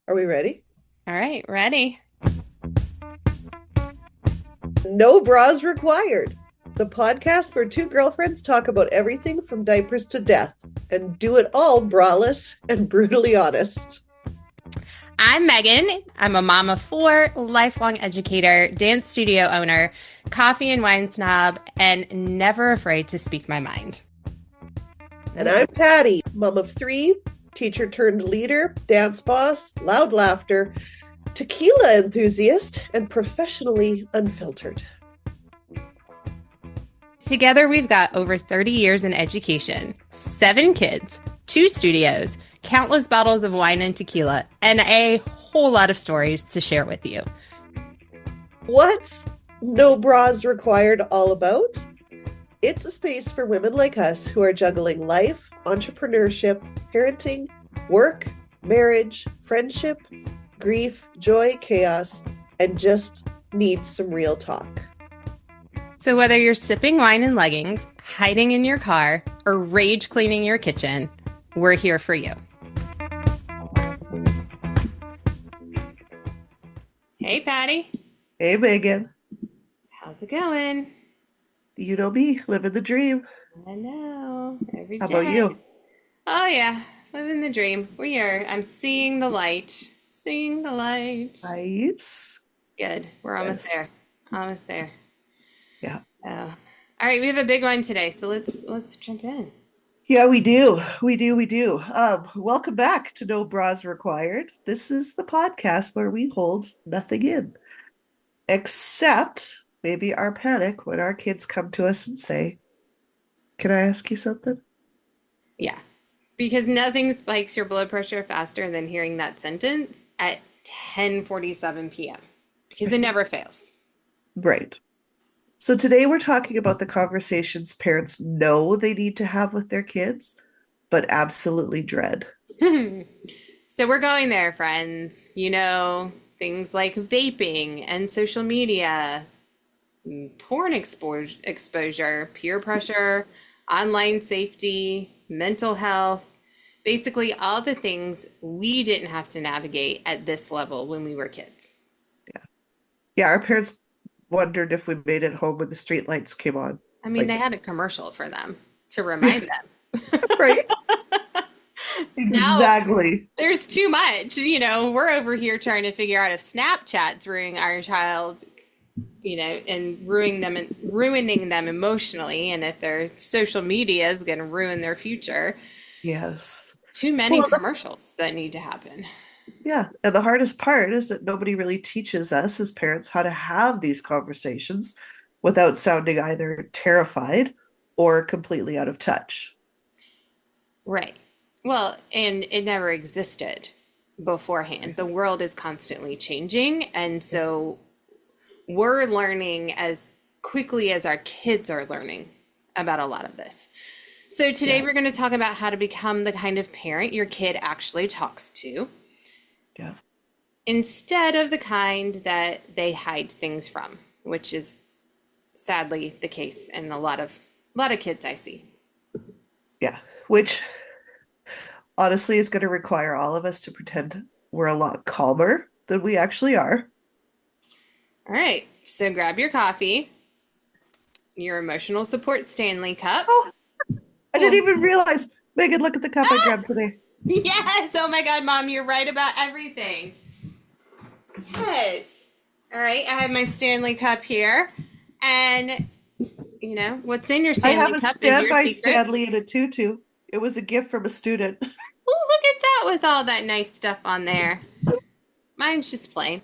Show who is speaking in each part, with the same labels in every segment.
Speaker 1: Are we ready?
Speaker 2: All right, ready.
Speaker 1: No bras required. The podcast where two girlfriends talk about everything from diapers to death and do it all braless and brutally honest.
Speaker 2: I'm Megan. I'm a mom of four, lifelong educator, dance studio owner, coffee and wine snob, and never afraid to speak my mind.
Speaker 1: And I'm Patti, mom of three, teacher turned leader, dance boss, loud laughter, tequila enthusiast, and professionally unfiltered.
Speaker 2: Together, we've got over 30 years in education, 7 kids, 2 studios, countless bottles of wine and tequila, and a whole lot of stories to share with you.
Speaker 1: What's No Bras Required all about? It's a space for women like us who are juggling life, entrepreneurship, parenting, work, marriage, friendship, grief, joy, chaos, and just need some real talk.
Speaker 2: So, whether you're sipping wine in leggings, hiding in your car, or rage cleaning your kitchen, we're here for you. Hey, Patty.
Speaker 1: Hey, Megan.
Speaker 2: How's it going?
Speaker 1: You know me, living the dream.
Speaker 2: I know, every
Speaker 1: How about
Speaker 2: day.
Speaker 1: you?
Speaker 2: Oh, yeah, living the dream. I'm seeing the light. Seeing the light.
Speaker 1: Nice.
Speaker 2: Good. We're almost
Speaker 1: Yes.
Speaker 2: there. Almost there.
Speaker 1: Yeah.
Speaker 2: So, all right, we have a big one today, so let's jump in.
Speaker 1: Yeah, we do. We do. Welcome back to No Bras Required. This is the podcast where we hold nothing in, except maybe our panic when our kids come to us and say, "Can I ask you something?"
Speaker 2: Yeah. Because nothing spikes your blood pressure faster than hearing that sentence at 10:47 p.m. because it never fails.
Speaker 1: Right. So today we're talking about the conversations parents know they need to have with their kids, but absolutely dread.
Speaker 2: So we're going there, friends. Things like vaping and social media, porn exposure, peer pressure, online safety, mental health, basically all the things we didn't have to navigate at this level when we were kids.
Speaker 1: Yeah. Yeah, our parents wondered if we made it home when the street lights came on.
Speaker 2: I mean, they
Speaker 1: Like,
Speaker 2: had a commercial for them to remind them.
Speaker 1: right?
Speaker 2: Now
Speaker 1: Exactly.
Speaker 2: there's too much. We're over here trying to figure out if Snapchat's ruining our child, and ruining them emotionally, and if their social media is going to ruin their future.
Speaker 1: Yes.
Speaker 2: Too many
Speaker 1: Well,
Speaker 2: commercials that need to happen.
Speaker 1: yeah. And the hardest part is that nobody really teaches us as parents how to have these conversations without sounding either terrified or completely out of touch.
Speaker 2: Right. Well, and it never existed beforehand. The world is constantly changing, and so we're learning as quickly as our kids are learning about a lot of this. So today
Speaker 1: Yeah.
Speaker 2: we're going to talk about how to become the kind of parent your kid actually talks to
Speaker 1: Yeah.
Speaker 2: instead of the kind that they hide things from, which is sadly the case in a lot of kids I see.
Speaker 1: Yeah. Which honestly is going to require all of us to pretend we're a lot calmer than we actually are.
Speaker 2: All right, so grab your coffee, your emotional support Stanley cup.
Speaker 1: Oh, I didn't
Speaker 2: Oh,
Speaker 1: even realize. Megan, look at the cup I grabbed today.
Speaker 2: yes. Oh my God, Mom, you're right about everything. Yes. All right, I have my Stanley cup here. And, what's in your
Speaker 1: I have
Speaker 2: Stanley
Speaker 1: a
Speaker 2: cup is your
Speaker 1: standby
Speaker 2: secret.
Speaker 1: Stanley in a tutu. It was a gift from a student.
Speaker 2: Oh, look at that with all that nice stuff on there. Mine's just plain.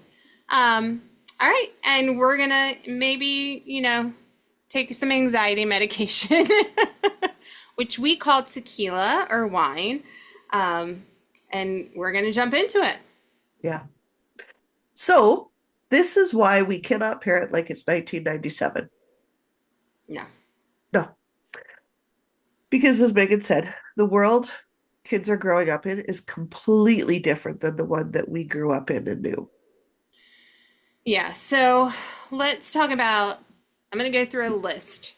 Speaker 2: All right, and we're gonna maybe, take some anxiety medication, which we call tequila or wine. Um, and we're gonna jump into it.
Speaker 1: Yeah. So, this is why we cannot parent like it's 1997.
Speaker 2: No.
Speaker 1: No, because as Megan said, the world kids are growing up in is completely different than the one that we grew up in and knew.
Speaker 2: Yeah, so let's talk about. I'm going to go through a list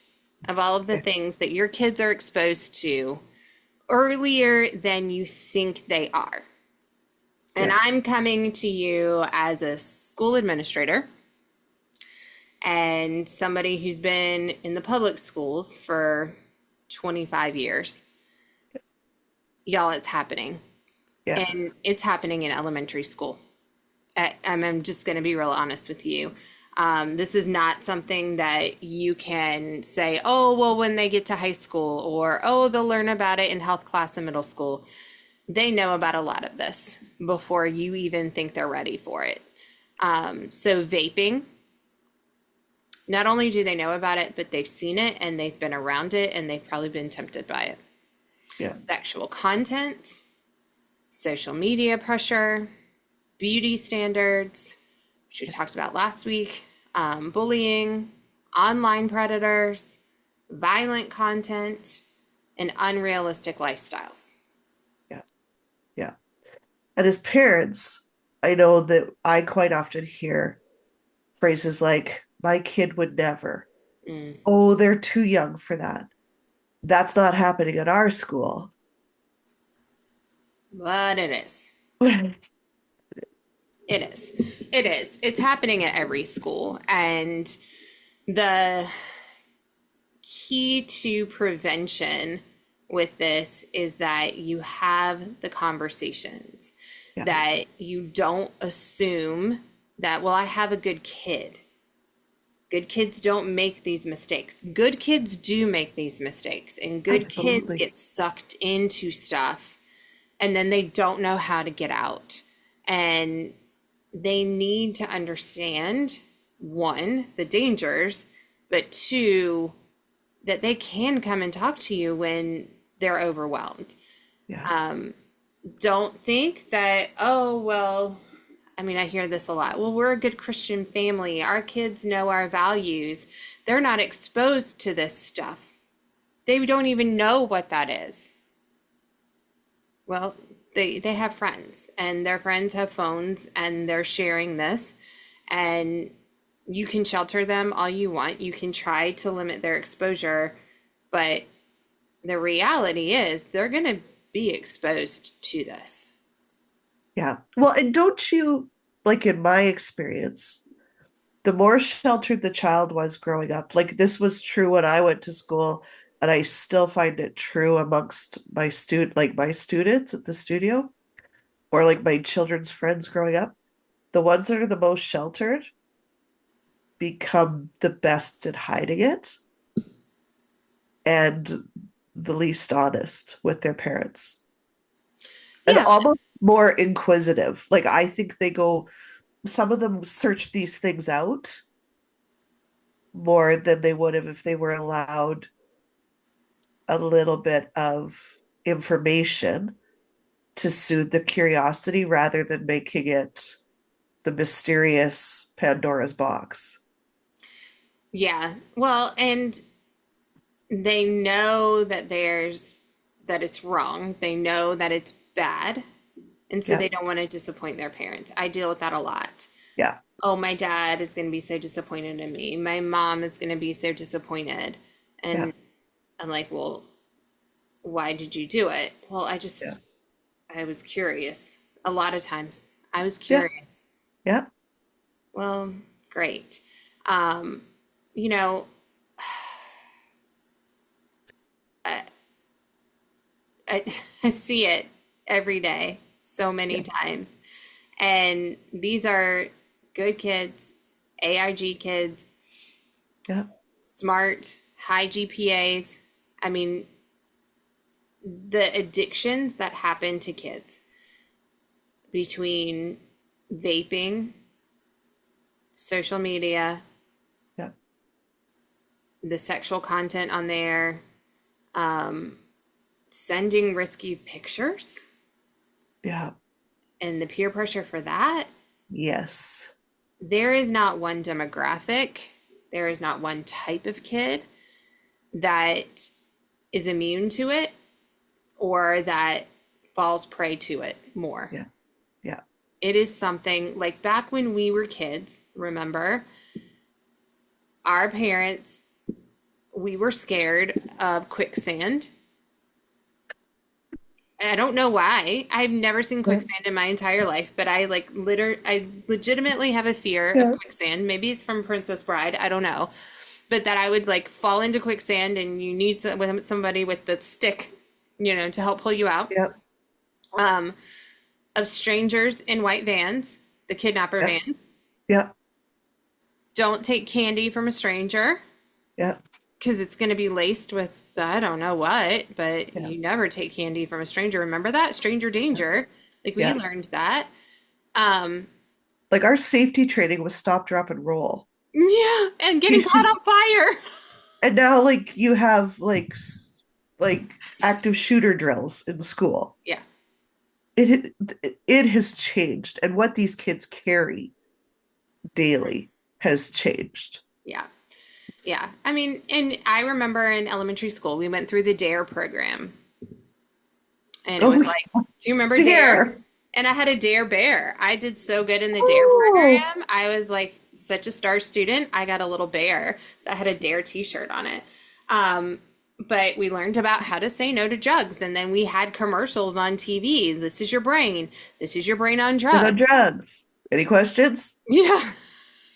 Speaker 2: of all of the
Speaker 1: Okay.
Speaker 2: things that your kids are exposed to earlier than you think they are. And
Speaker 1: Yeah.
Speaker 2: I'm coming to you as a school administrator and somebody who's been in the public schools for 25 years. Y'all, it's happening.
Speaker 1: Yeah.
Speaker 2: And it's happening in elementary school. I'm just going to be real honest with you. This is not something that you can say, oh, well, when they get to high school, or oh, they'll learn about it in health class in middle school. They know about a lot of this before you even think they're ready for it. So, vaping, not only do they know about it, but they've seen it and they've been around it and they've probably been tempted by it.
Speaker 1: Yeah.
Speaker 2: Sexual content, social media pressure, beauty standards, which we talked about last week, bullying, online predators, violent content, and unrealistic lifestyles.
Speaker 1: Yeah. Yeah. And as parents, I know that I quite often hear phrases like, my kid would never.
Speaker 2: Mm,
Speaker 1: Oh, they're too young for that. That's not happening at our school.
Speaker 2: but it is.
Speaker 1: Yeah.
Speaker 2: It is. It is. It's happening at every school. And the key to prevention with this is that you have the conversations, that you don't assume that, well, I have a good kid. Good kids don't make these mistakes. Good kids do make these mistakes, and good kids
Speaker 1: Absolutely.
Speaker 2: get sucked into stuff and then they don't know how to get out. And they need to understand, one, the dangers, but two, that they can come and talk to you when they're overwhelmed.
Speaker 1: Yeah.
Speaker 2: Don't think that, oh, well, I mean, I hear this a lot. Well, we're a good Christian family. Our kids know our values. They're not exposed to this stuff. They don't even know what that is. Well, they have friends and their friends have phones and they're sharing this, and you can shelter them all you want. You can try to limit their exposure, but the reality is they're going to be exposed to this.
Speaker 1: Yeah. Well, and don't you, like in my experience, the more sheltered the child was growing up, like this was true when I went to school, and I still find it true amongst my students at the studio, or like my children's friends growing up. The ones that are the most sheltered become the best at hiding it and the least honest with their parents and
Speaker 2: Yeah.
Speaker 1: almost more inquisitive. Like I think some of them search these things out more than they would have if they were allowed a little bit of information to soothe the curiosity rather than making it the mysterious Pandora's box.
Speaker 2: Yeah. Well, and they know that it's wrong. They know that it's bad. And so
Speaker 1: Yeah,
Speaker 2: they don't want to disappoint their parents. I deal with that a lot.
Speaker 1: yeah,
Speaker 2: Oh, my dad is going to be so disappointed in me. My mom is going to be so disappointed.
Speaker 1: yeah,
Speaker 2: And I'm like, well, why did you do it? Well,
Speaker 1: yeah,
Speaker 2: I was curious. A lot of times I was
Speaker 1: yeah,
Speaker 2: curious.
Speaker 1: yeah,
Speaker 2: Well, great. Um, you know, I, I, I see it every day so many
Speaker 1: yeah,
Speaker 2: times. And these are good kids, AIG kids,
Speaker 1: yeah,
Speaker 2: smart, high GPAs. I mean, the addictions that happen to kids between vaping, social media,
Speaker 1: yeah,
Speaker 2: the sexual content on there, um, sending risky pictures,
Speaker 1: yeah,
Speaker 2: and the peer pressure for that.
Speaker 1: yes,
Speaker 2: There is not one demographic, there is not one type of kid that is immune to it or that falls prey to it more.
Speaker 1: yeah, yeah,
Speaker 2: It is something like back when we were kids, remember, our parents, we were scared of quicksand I don't know why. I've never seen
Speaker 1: Yeah.
Speaker 2: quicksand in my entire life, but I legitimately have a fear of
Speaker 1: Yeah.
Speaker 2: quicksand. Maybe it's from Princess Bride, I don't know. But that I would like fall into quicksand and you need with somebody with the stick, to help pull you out.
Speaker 1: Yeah.
Speaker 2: Um, of strangers in white vans, the kidnapper
Speaker 1: Yeah.
Speaker 2: vans.
Speaker 1: Yeah.
Speaker 2: Don't take candy from a stranger
Speaker 1: Yeah.
Speaker 2: because it's going to be laced with I don't know what, but
Speaker 1: Yeah.
Speaker 2: you never take candy from a stranger. Remember that? Stranger danger. Like we
Speaker 1: Yeah.
Speaker 2: learned that. Um,
Speaker 1: Like our safety training was stop, drop, and roll.
Speaker 2: yeah, and getting caught on fire.
Speaker 1: And now like you have like active shooter drills in school.
Speaker 2: Yeah,
Speaker 1: It has changed, and what these kids carry daily has changed.
Speaker 2: yeah, yeah. I mean, and I remember in elementary school, we went through the DARE program, and it was
Speaker 1: Oh,
Speaker 2: like, do you remember DARE?
Speaker 1: dear.
Speaker 2: And I had a DARE bear. I did so good in the DARE
Speaker 1: Oh,
Speaker 2: program. I was like such a star student. I got a little bear that had a DARE t-shirt on it. Um, but we learned about how to say no to drugs. And then we had commercials on TV. This is your brain. This is your brain on
Speaker 1: and on
Speaker 2: drugs.
Speaker 1: drugs. Any questions?
Speaker 2: Yeah.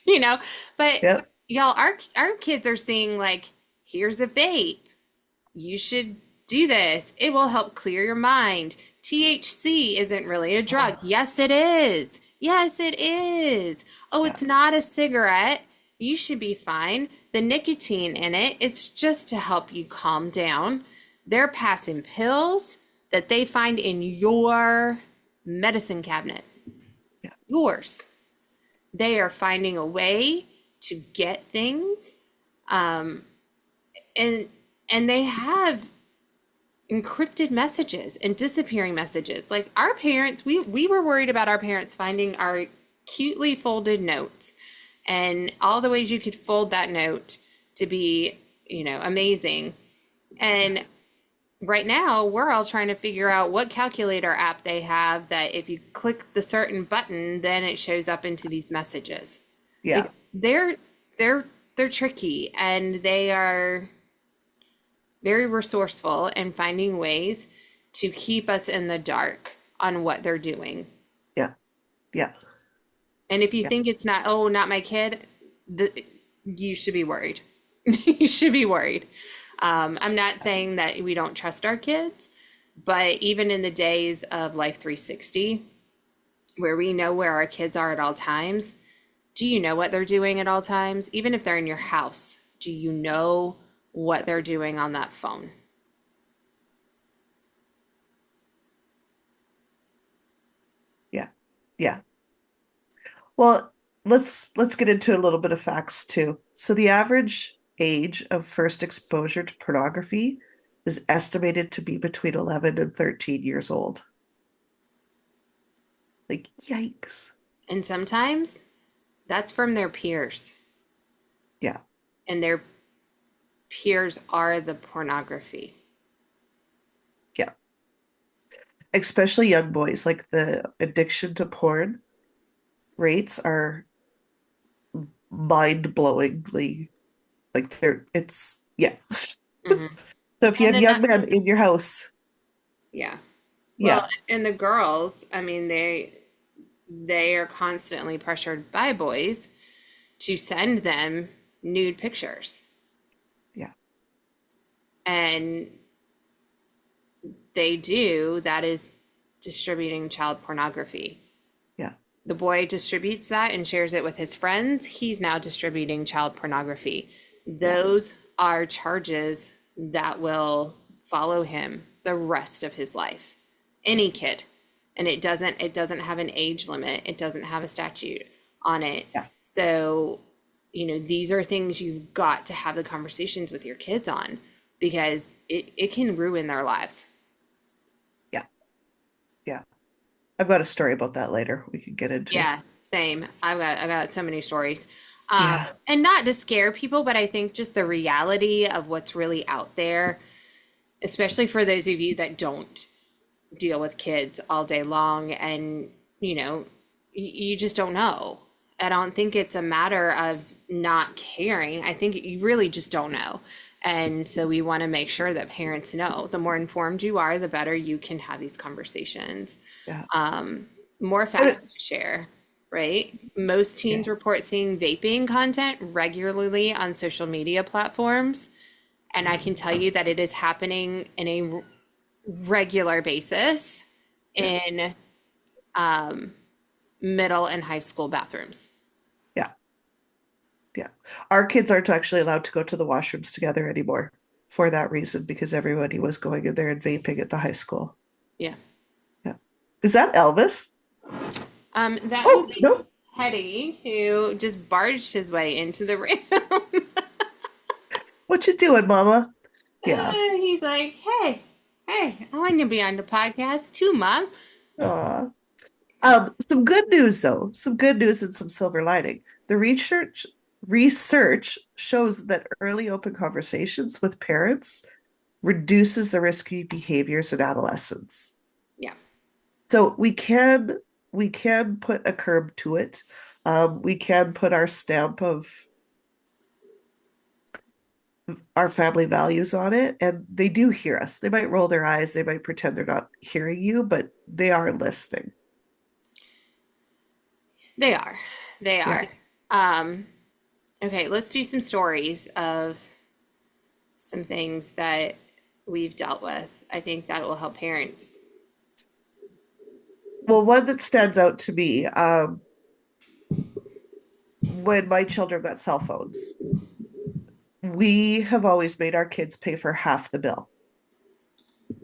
Speaker 2: You know, but
Speaker 1: Yep.
Speaker 2: y'all, our kids are seeing like, here's a vape. You should do this. It will help clear your mind. THC isn't really a drug. Yes, it is. Yes, it is. Oh,
Speaker 1: Yeah.
Speaker 2: it's not a cigarette. You should be fine. The nicotine in it, it's just to help you calm down. They're passing pills that they find in your medicine cabinet,
Speaker 1: Yeah.
Speaker 2: yours. They are finding a way to get things, um, and they have encrypted messages and disappearing messages. Like our parents, we were worried about our parents finding our cutely folded notes and all the ways you could fold that note to be, amazing. And right now, we're all trying to figure out what calculator app they have that if you click the certain button, then it shows up into these messages.
Speaker 1: Yeah.
Speaker 2: Like they're they're tricky and they are very resourceful in finding ways to keep us in the dark on what they're doing.
Speaker 1: Yeah. Yeah.
Speaker 2: And if you
Speaker 1: Yeah.
Speaker 2: think it's not, oh, not my kid, you should be worried. You should be worried. I'm not saying that we don't trust our kids, but even in the days of Life 360, where we know where our kids are at all times, do you know what they're doing at all times? Even if they're in your house, do you know what they're doing on that phone?
Speaker 1: Yeah. Yeah. Well, let's get into a little bit of facts too. So the average age of first exposure to pornography is estimated to be between 11 and 13 years old. Like, yikes.
Speaker 2: And sometimes that's from their peers,
Speaker 1: Yeah.
Speaker 2: and their peers are the pornography.
Speaker 1: Yeah. Especially young boys, like the addiction to porn rates are mind-blowingly like it's yeah.
Speaker 2: Hmm.
Speaker 1: So if you
Speaker 2: And
Speaker 1: have
Speaker 2: then
Speaker 1: young men in your house,
Speaker 2: yeah. Well,
Speaker 1: yeah,
Speaker 2: and the girls, I mean, they are constantly pressured by boys to send them nude pictures.
Speaker 1: yeah,
Speaker 2: And they do, that is distributing child pornography.
Speaker 1: yeah,
Speaker 2: The boy distributes that and shares it with his friends. He's now distributing child pornography.
Speaker 1: yeah,
Speaker 2: Those are charges that will follow him the rest of his life. Any kid. And it doesn't have an age limit. It doesn't have a statute on it.
Speaker 1: yeah,
Speaker 2: So, these are things you've got to have the conversations with your kids on because it can ruin their lives.
Speaker 1: yeah, yeah. I've got a story about that later we can get into.
Speaker 2: Yeah, same. I got so many stories.
Speaker 1: Yeah,
Speaker 2: And not to scare people, but I think just the reality of what's really out there, especially for those of you that don't deal with kids all day long and, you just don't know. I don't think it's a matter of not caring. I think you really just don't know. And so we want to make sure that parents know the more informed you are, the better you can have these conversations.
Speaker 1: Yeah.
Speaker 2: More
Speaker 1: And it,
Speaker 2: facts to share, right? Most
Speaker 1: yeah.
Speaker 2: teens report seeing vaping content regularly on social media platforms. And I can tell you that it is happening in a regular basis
Speaker 1: Yeah.
Speaker 2: in middle and high school bathrooms.
Speaker 1: Yeah. Yeah. Our kids aren't actually allowed to go to the washrooms together anymore for that reason, because everybody was going in there and vaping at the high school.
Speaker 2: Yeah.
Speaker 1: Yeah. Is that Elvis?
Speaker 2: That would
Speaker 1: Oh,
Speaker 2: be
Speaker 1: no.
Speaker 2: Teddy, who just barged his way into the room.
Speaker 1: What you doing, Mama? Yeah.
Speaker 2: He's like, hey, I want to be on the podcast too, Mom.
Speaker 1: Aw. Some good news though. Some good news and some silver lining. The research shows that early open conversations with parents reduces the risky behaviors in adolescence.
Speaker 2: Yeah.
Speaker 1: So we can put a curb to it. We can put our stamp of our family values on it, and they do hear us. They might roll their eyes, they might pretend they're not hearing you, but they are listening.
Speaker 2: They are. They
Speaker 1: Yeah.
Speaker 2: are. Um, okay, let's do some stories of some things that we've dealt with. I think that will help parents.
Speaker 1: Well, one that stands out to me, when my children got cell phones, we have always made our kids pay for half the bill.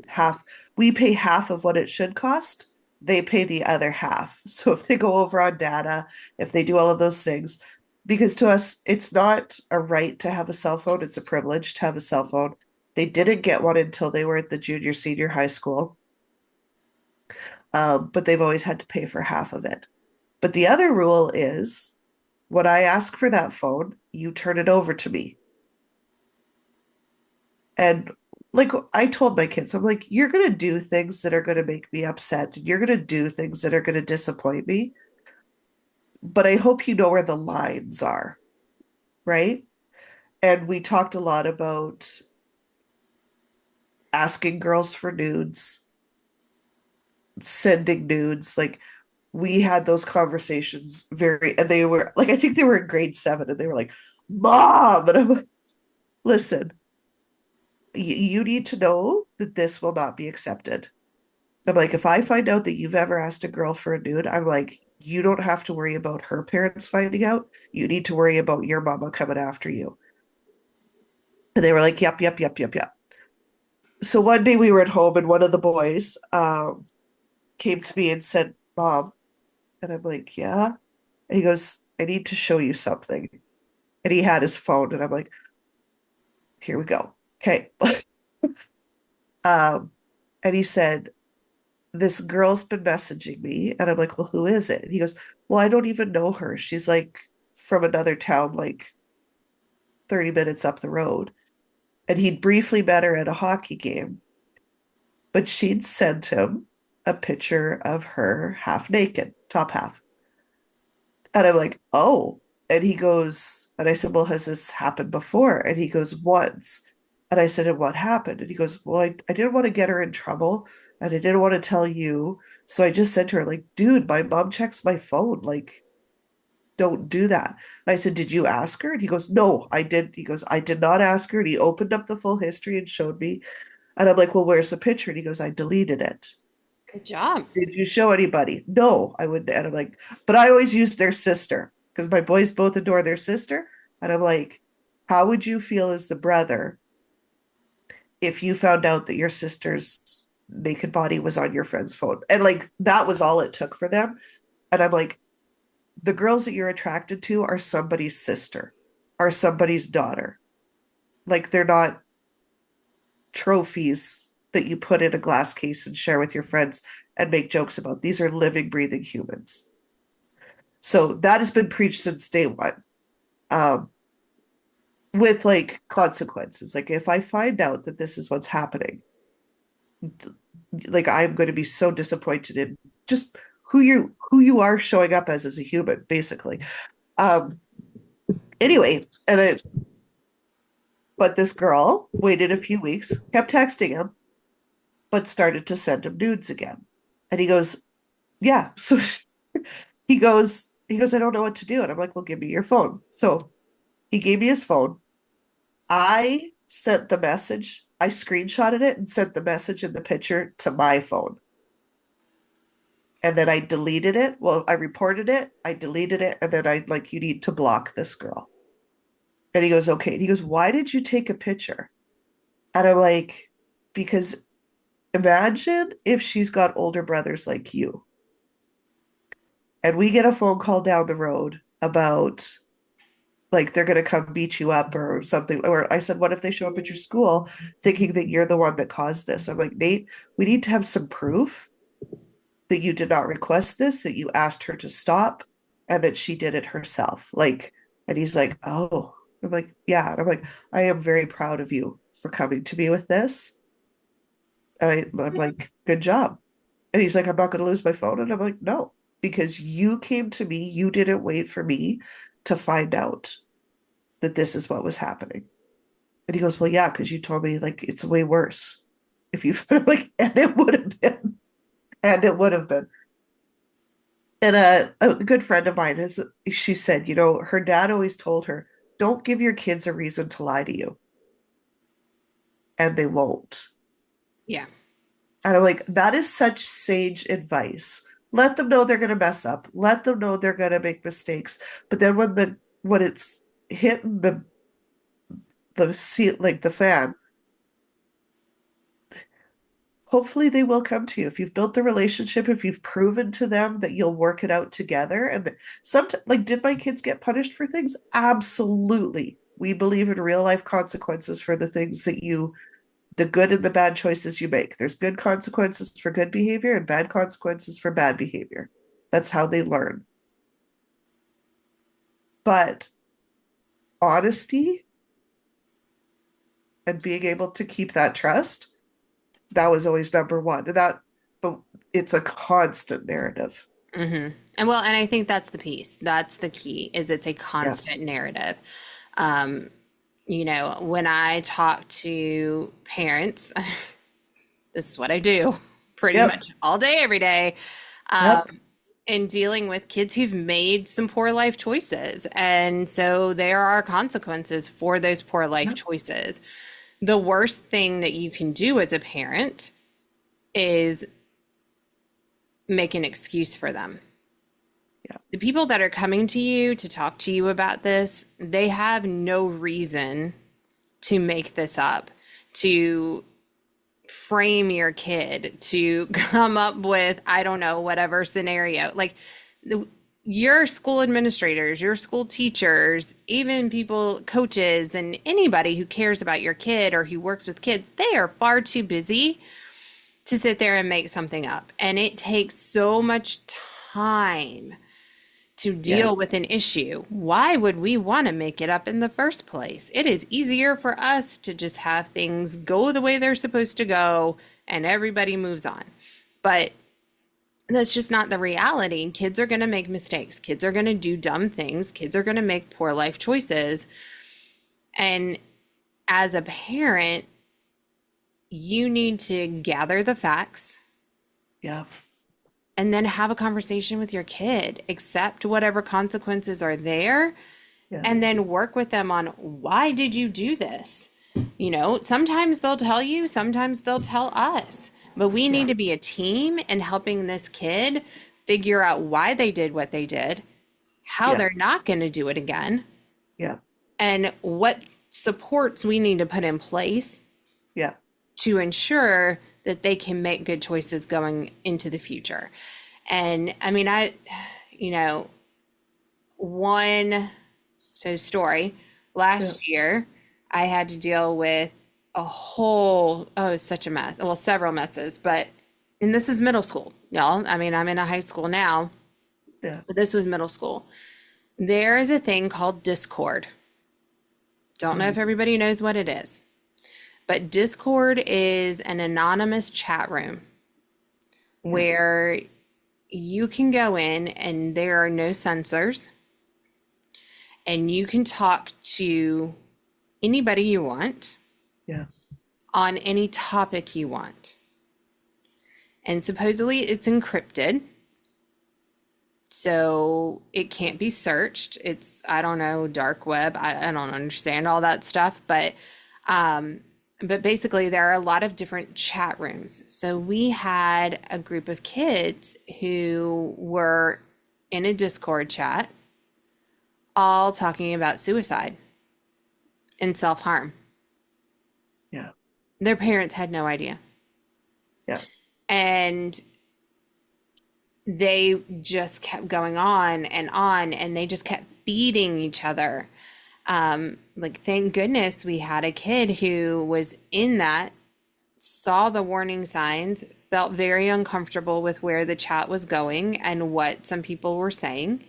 Speaker 1: Half, we pay half of what it should cost. They pay the other half. So if they go over on data, if they do all of those things, because to us, it's not a right to have a cell phone, it's a privilege to have a cell phone. They didn't get one until they were at the junior, senior high school, but they've always had to pay for half of it. But the other rule is when I ask for that phone, you turn it over to me. And like I told my kids, I'm like, you're going to do things that are going to make me upset. You're going to do things that are going to disappoint me. But I hope you know where the lines are, right? And we talked a lot about asking girls for nudes, sending nudes. Like we had those conversations and they were like, I think they were in grade 7 and they were like, Mom. And I'm like, listen, you need to know that this will not be accepted. I'm like, if I find out that you've ever asked a girl for a nude, I'm like, you don't have to worry about her parents finding out. You need to worry about your mama coming after you. And they were like, yep, yep, yep, yep, yep. So one day we were at home and one of the boys came to me and said, Mom. And I'm like, yeah. And he goes, I need to show you something. And he had his phone. And I'm like, here we go. Okay. um, and he said, this girl's been messaging me. And I'm like, well, who is it? And he goes, well, I don't even know her. She's like from another town, like 30 minutes up the road. And he'd briefly met her at a hockey game, but she'd sent him a picture of her half naked, top half. And I'm like, oh. And he goes, and I said, well, has this happened before? And he goes, once. And I said, and what happened? And he goes, well, I didn't want to get her in trouble and I didn't want to tell you. So I just said to her, like, dude, my mom checks my phone. Like, don't do that. And I said, did you ask her? And he goes, no, I did. He goes, I did not ask her. And he opened up the full history and showed me. And I'm like, well, where's the picture? And he goes, I deleted it.
Speaker 2: Good job.
Speaker 1: Did you show anybody? No, I wouldn't. And I'm like, but I always use their sister because my boys both adore their sister. And I'm like, how would you feel as the brother if you found out that your sister's naked body was on your friend's phone? And like, that was all it took for them. And I'm like, the girls that you're attracted to are somebody's sister, are somebody's daughter. Like, they're not trophies that you put in a glass case and share with your friends and make jokes about. These are living, breathing humans. So that has been preached since day one, um, with like consequences. Like if I find out that this is what's happening, like I'm going to be so disappointed in just who you are showing up as a human, basically. Um, anyway, and But this girl waited a few weeks, kept texting him, but started to send him nudes again. And he goes, yeah. So I don't know what to do. And I'm like, well, give me your phone. So he gave me his phone. I sent the message. I screenshotted it and sent the message and the picture to my phone. And then I deleted it. Well, I reported it, I deleted it, and then I like, you need to block this girl. And he goes, okay. And he goes, why did you take a picture? And I'm like, because imagine if she's got older brothers like you, and we get a phone call down the road about like they're going to come beat you up or something. Or I said, what if they show up at your school thinking that you're the one that caused this? I'm like, Nate, we need to have some proof that you did not request this, that you asked her to stop, and that she did it herself. Like, and he's like, oh, I'm like, yeah. And I'm like, I am very proud of you for coming to me with this. And I'm like, good job. And he's like, I'm not going to lose my phone. And I'm like, no, because you came to me, you didn't wait for me to find out that this is what was happening. And he goes, well, yeah, because you told me like it's way worse if you like, and it would have been, and it would have been. And a good friend of mine has, she said, her dad always told her, don't give your kids a reason to lie to you, and they won't.
Speaker 2: Yeah.
Speaker 1: And I'm like, that is such sage advice. Let them know they're going to mess up. Let them know they're going to make mistakes. But then when it's hitting the seat like the fan, hopefully they will come to you if you've built the relationship, if you've proven to them that you'll work it out together. And sometimes, like, did my kids get punished for things? Absolutely. We believe in real life consequences for the things that the good and the bad choices you make. There's good consequences for good behavior and bad consequences for bad behavior. That's how they learn. But honesty and being able to keep that trust, that was always number one. But it's a constant narrative.
Speaker 2: And I think that's the piece. That's the key, is it's a
Speaker 1: Yeah.
Speaker 2: constant narrative. Um, when I talk to parents, this is what I do pretty
Speaker 1: Yep.
Speaker 2: much all day, every day,
Speaker 1: Yep.
Speaker 2: in dealing with kids who've made some poor life choices. And so there are consequences for those poor life
Speaker 1: Yep.
Speaker 2: choices. The worst thing that you can do as a parent is make an excuse for them.
Speaker 1: Yeah.
Speaker 2: The people that are coming to you to talk to you about this, they have no reason to make this up, to frame your kid, to come up with, I don't know, whatever scenario. Like your school administrators, your school teachers, even people, coaches, and anybody who cares about your kid or who works with kids, they are far too busy to sit there and make something up. And it takes so much time to deal
Speaker 1: Yes.
Speaker 2: with an issue. Why would we want to make it up in the first place? It is easier for us to just have things go the way they're supposed to go and everybody moves on. But that's just not the reality. Kids are going to make mistakes. Kids are going to do dumb things. Kids are going to make poor life choices. And as a parent, you need to gather the facts
Speaker 1: Yeah.
Speaker 2: and then have a conversation with your kid, accept whatever consequences are there,
Speaker 1: Yeah.
Speaker 2: and then work with them on, why did you do this? Sometimes they'll tell you, sometimes they'll tell us, but we need
Speaker 1: Yeah.
Speaker 2: to be a team in helping this kid figure out why they did what they did, how
Speaker 1: Yeah.
Speaker 2: they're not going to do it again,
Speaker 1: Yeah.
Speaker 2: and what supports we need to put in place
Speaker 1: Yeah.
Speaker 2: to ensure that they can make good choices going into the future. And I mean, you know, one story
Speaker 1: Yeah.
Speaker 2: last year, I had to deal with a whole, oh, it was such a mess. Well, several messes, and this is middle school, y'all. I mean, I'm in a high school now,
Speaker 1: Yeah.
Speaker 2: but this was middle school. There is a thing called Discord. Don't know
Speaker 1: Mhm.
Speaker 2: if everybody knows what it is, but Discord is an anonymous chat room
Speaker 1: Yeah.
Speaker 2: where you can go in and there are no censors and you can talk to anybody you want
Speaker 1: Yeah.
Speaker 2: on any topic you want. And supposedly it's encrypted, so it can't be searched. It's, I don't know, dark web. I don't understand all that stuff, um, but basically there are a lot of different chat rooms. So we had a group of kids who were in a Discord chat, all talking about suicide and self-harm.
Speaker 1: Yeah.
Speaker 2: Their parents had no idea.
Speaker 1: Yeah.
Speaker 2: And they just kept going on, and they just kept feeding each other. Like, thank goodness we had a kid who was in that, saw the warning signs, felt very uncomfortable with where the chat was going and what some people were saying,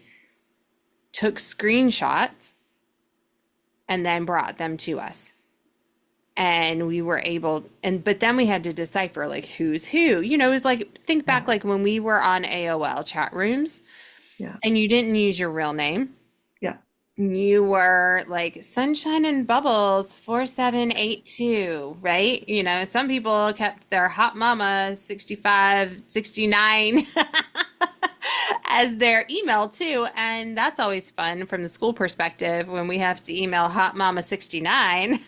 Speaker 2: took screenshots, and then brought them to us. And we were able, and but then we had to decipher like who's who. It was like, think back
Speaker 1: Yeah.
Speaker 2: like when we were on AOL chat rooms
Speaker 1: Yeah.
Speaker 2: and you didn't use your real name.
Speaker 1: Yeah.
Speaker 2: You were like Sunshine and Bubbles 4782, right? Some people kept their hot mama 65, 69 as their email too. And that's always fun from the school perspective when we have to email hot mama 69.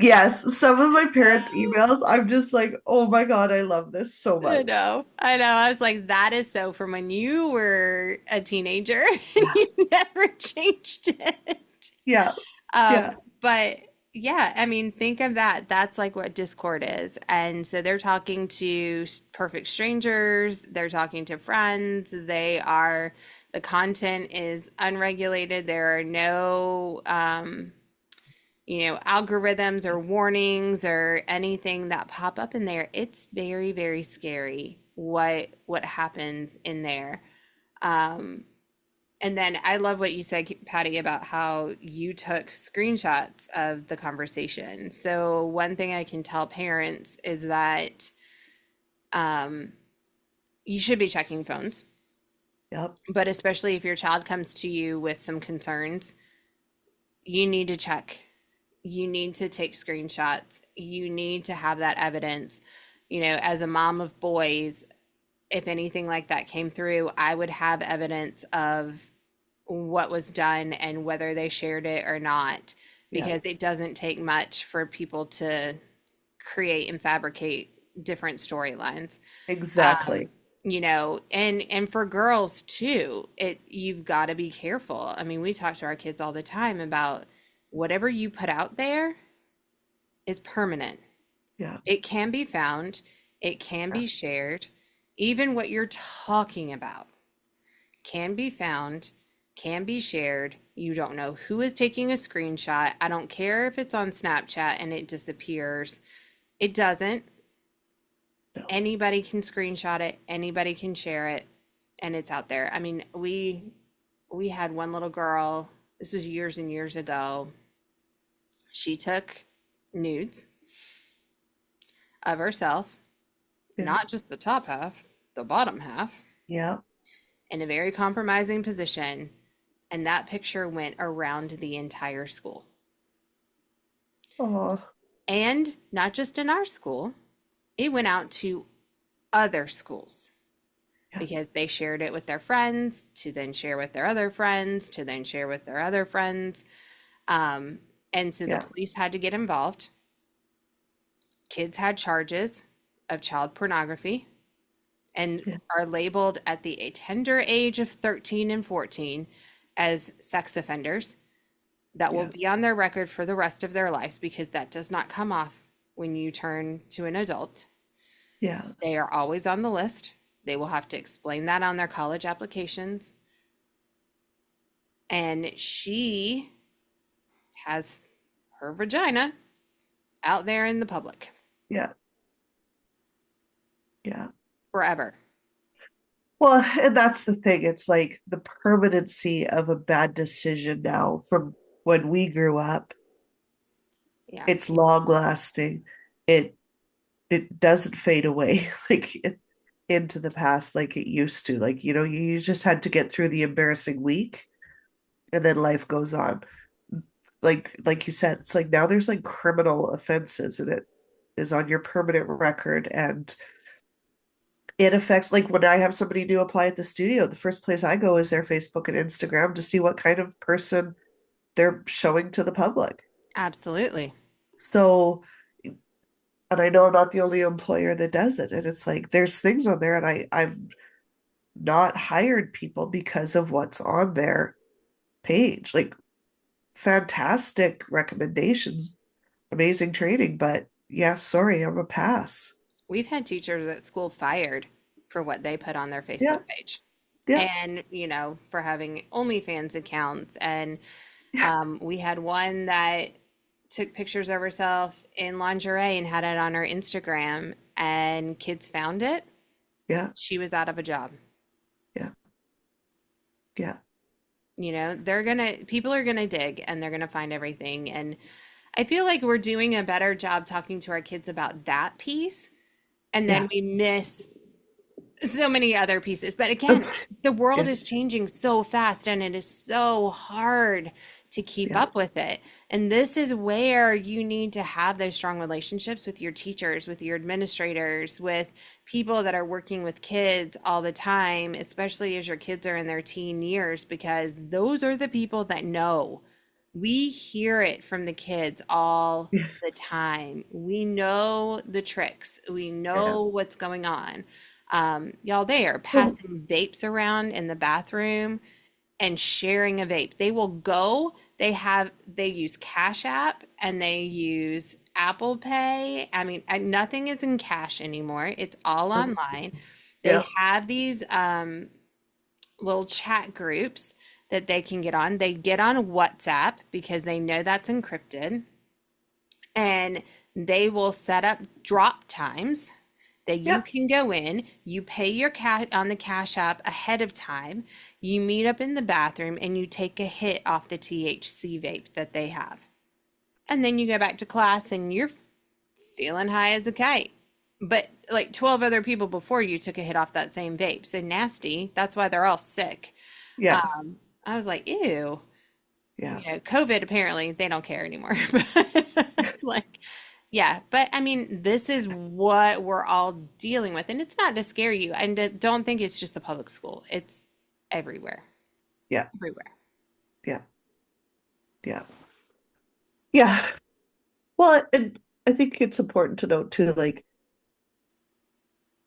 Speaker 1: Yes, some of my parents' emails, I'm just like, oh my God, I love this so
Speaker 2: I
Speaker 1: much.
Speaker 2: know. I know. I was like, that is so from when you were a teenager and
Speaker 1: Yeah.
Speaker 2: you never changed it.
Speaker 1: Yeah. Yeah.
Speaker 2: But yeah, I mean, think of that. That's like what Discord is. And so they're talking to perfect strangers, they're talking to friends, the content is unregulated. There are no, algorithms or warnings or anything that pop up in there. It's very, very scary what happens in there. Um, and then I love what you said, Patty, about how you took screenshots of the conversation. So one thing I can tell parents is that um, you should be checking phones,
Speaker 1: Yep.
Speaker 2: but especially if your child comes to you with some concerns, you need to check. You need to take screenshots. You need to have that evidence. As a mom of boys, if anything like that came through, I would have evidence of what was done and whether they shared it or not,
Speaker 1: Yeah.
Speaker 2: because it doesn't take much for people to create and fabricate different storylines.
Speaker 1: Exactly.
Speaker 2: And for girls too, you've got to be careful. I mean, we talk to our kids all the time about whatever you put out there is permanent.
Speaker 1: Yeah.
Speaker 2: It can be found, it can
Speaker 1: Yeah.
Speaker 2: be shared. Even what you're talking about can be found, can be shared. You don't know who is taking a screenshot. I don't care if it's on Snapchat and it disappears. It doesn't.
Speaker 1: No.
Speaker 2: Anybody can screenshot it, anybody can share it, and it's out there. I mean, we had one little girl, this was years and years ago. She took nudes of herself,
Speaker 1: Yeah.
Speaker 2: not just the top half, the bottom half,
Speaker 1: Yeah.
Speaker 2: in a very compromising position, and that picture went around the entire school.
Speaker 1: Oh.
Speaker 2: And not just in our school, it went out to other schools
Speaker 1: Yeah.
Speaker 2: because they shared it with their friends, to then share with their other friends, to then share with their other friends. Um, and so the
Speaker 1: Yeah.
Speaker 2: police had to get involved. Kids had charges of child pornography and
Speaker 1: Yeah.
Speaker 2: are labeled at the tender age of 13 and 14 as sex offenders that will
Speaker 1: Yeah.
Speaker 2: be on their record for the rest of their lives, because that does not come off when you turn to an adult.
Speaker 1: Yeah.
Speaker 2: They are always on the list. They will have to explain that on their college applications. And she has her vagina out there in the public
Speaker 1: Yeah. Yeah.
Speaker 2: forever.
Speaker 1: Well, and that's the thing. It's like the permanency of a bad decision now from when we grew up.
Speaker 2: Yeah.
Speaker 1: It's long lasting. It doesn't fade away into the past like it used to. You just had to get through the embarrassing week and then life goes on. like you said, it's like now there's like criminal offenses and it is on your permanent record, and it affects, like when I have somebody new apply at the studio, the first place I go is their Facebook and Instagram to see what kind of person they're showing to the public.
Speaker 2: Absolutely.
Speaker 1: So, and I know I'm not the only employer that does it. And it's like there's things on there, and I've not hired people because of what's on their page. Like fantastic recommendations, amazing training, but yeah, sorry, I'm a pass.
Speaker 2: We've had teachers at school fired for what they put on their
Speaker 1: Yeah,
Speaker 2: Facebook page.
Speaker 1: yeah,
Speaker 2: And, for having OnlyFans accounts. And
Speaker 1: yeah,
Speaker 2: we had one that took pictures of herself in lingerie and had it on her Instagram, and kids found it.
Speaker 1: yeah,
Speaker 2: She was out of a job.
Speaker 1: yeah, yeah,
Speaker 2: People are gonna dig and they're gonna find everything. And I feel like we're doing a better job talking to our kids about that piece. And then
Speaker 1: yeah.
Speaker 2: we miss so many other pieces. But again,
Speaker 1: Okay.
Speaker 2: the world
Speaker 1: Yeah,
Speaker 2: is changing so fast and it is so hard to keep
Speaker 1: yeah,
Speaker 2: up with it. And this is where you need to have those strong relationships with your teachers, with your administrators, with people that are working with kids all the time, especially as your kids are in their teen years, because those are the people that know. We hear it from the kids all the
Speaker 1: yes,
Speaker 2: time. We know the tricks. We
Speaker 1: yeah.
Speaker 2: know what's going on. Y'all, they are
Speaker 1: Well,
Speaker 2: passing vapes around in the bathroom and sharing a vape. They use Cash App and they use Apple Pay. I mean, nothing is in cash anymore. It's all online. They
Speaker 1: yeah,
Speaker 2: have these little chat groups that they can get on. They get on WhatsApp because they know that's encrypted, and they will set up drop times that you
Speaker 1: yeah,
Speaker 2: can go in, you pay your cat on the Cash App ahead of time, you meet up in the bathroom and you take a hit off the THC vape that they have. And then you go back to class and you're feeling high as a kite. But like 12 other people before you took a hit off that same vape. So nasty. That's why they're all sick.
Speaker 1: yeah,
Speaker 2: I was like, ew.
Speaker 1: yeah,
Speaker 2: COVID, apparently they don't care anymore. But like, yeah, but I mean, this is what we're all dealing with, and it's not to scare you. And don't think it's just the public school. It's everywhere,
Speaker 1: yeah,
Speaker 2: everywhere.
Speaker 1: yeah, yeah, yeah. Well, and I think it's important to note too, like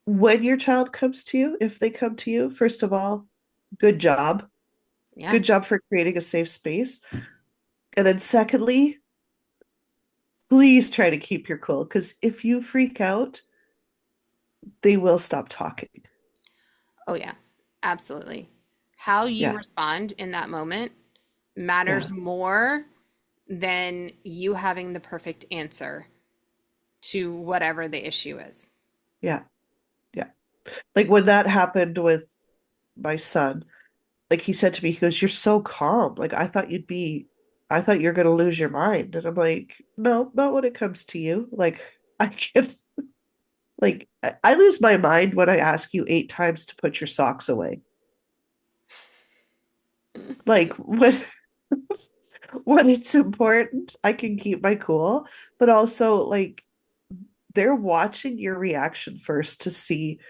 Speaker 1: when your child comes to you, if they come to you, first of all, good job.
Speaker 2: Yeah.
Speaker 1: Good job for creating a safe space. And then secondly, please try to keep your cool because if you freak out, they will stop talking.
Speaker 2: Oh yeah, absolutely. How you
Speaker 1: Yeah,
Speaker 2: respond in that moment
Speaker 1: yeah,
Speaker 2: matters more than you having the perfect answer to whatever the issue is.
Speaker 1: yeah, yeah. Like when that happened with my son, like he said to me, he goes, "You're so calm. Like I thought you're gonna lose your mind." And I'm like, "No, not when it comes to you. Like I can't, like I lose my mind when I ask you 8 times to put your socks away. Like when it's important, I can keep my cool, but also like they're watching your reaction first to see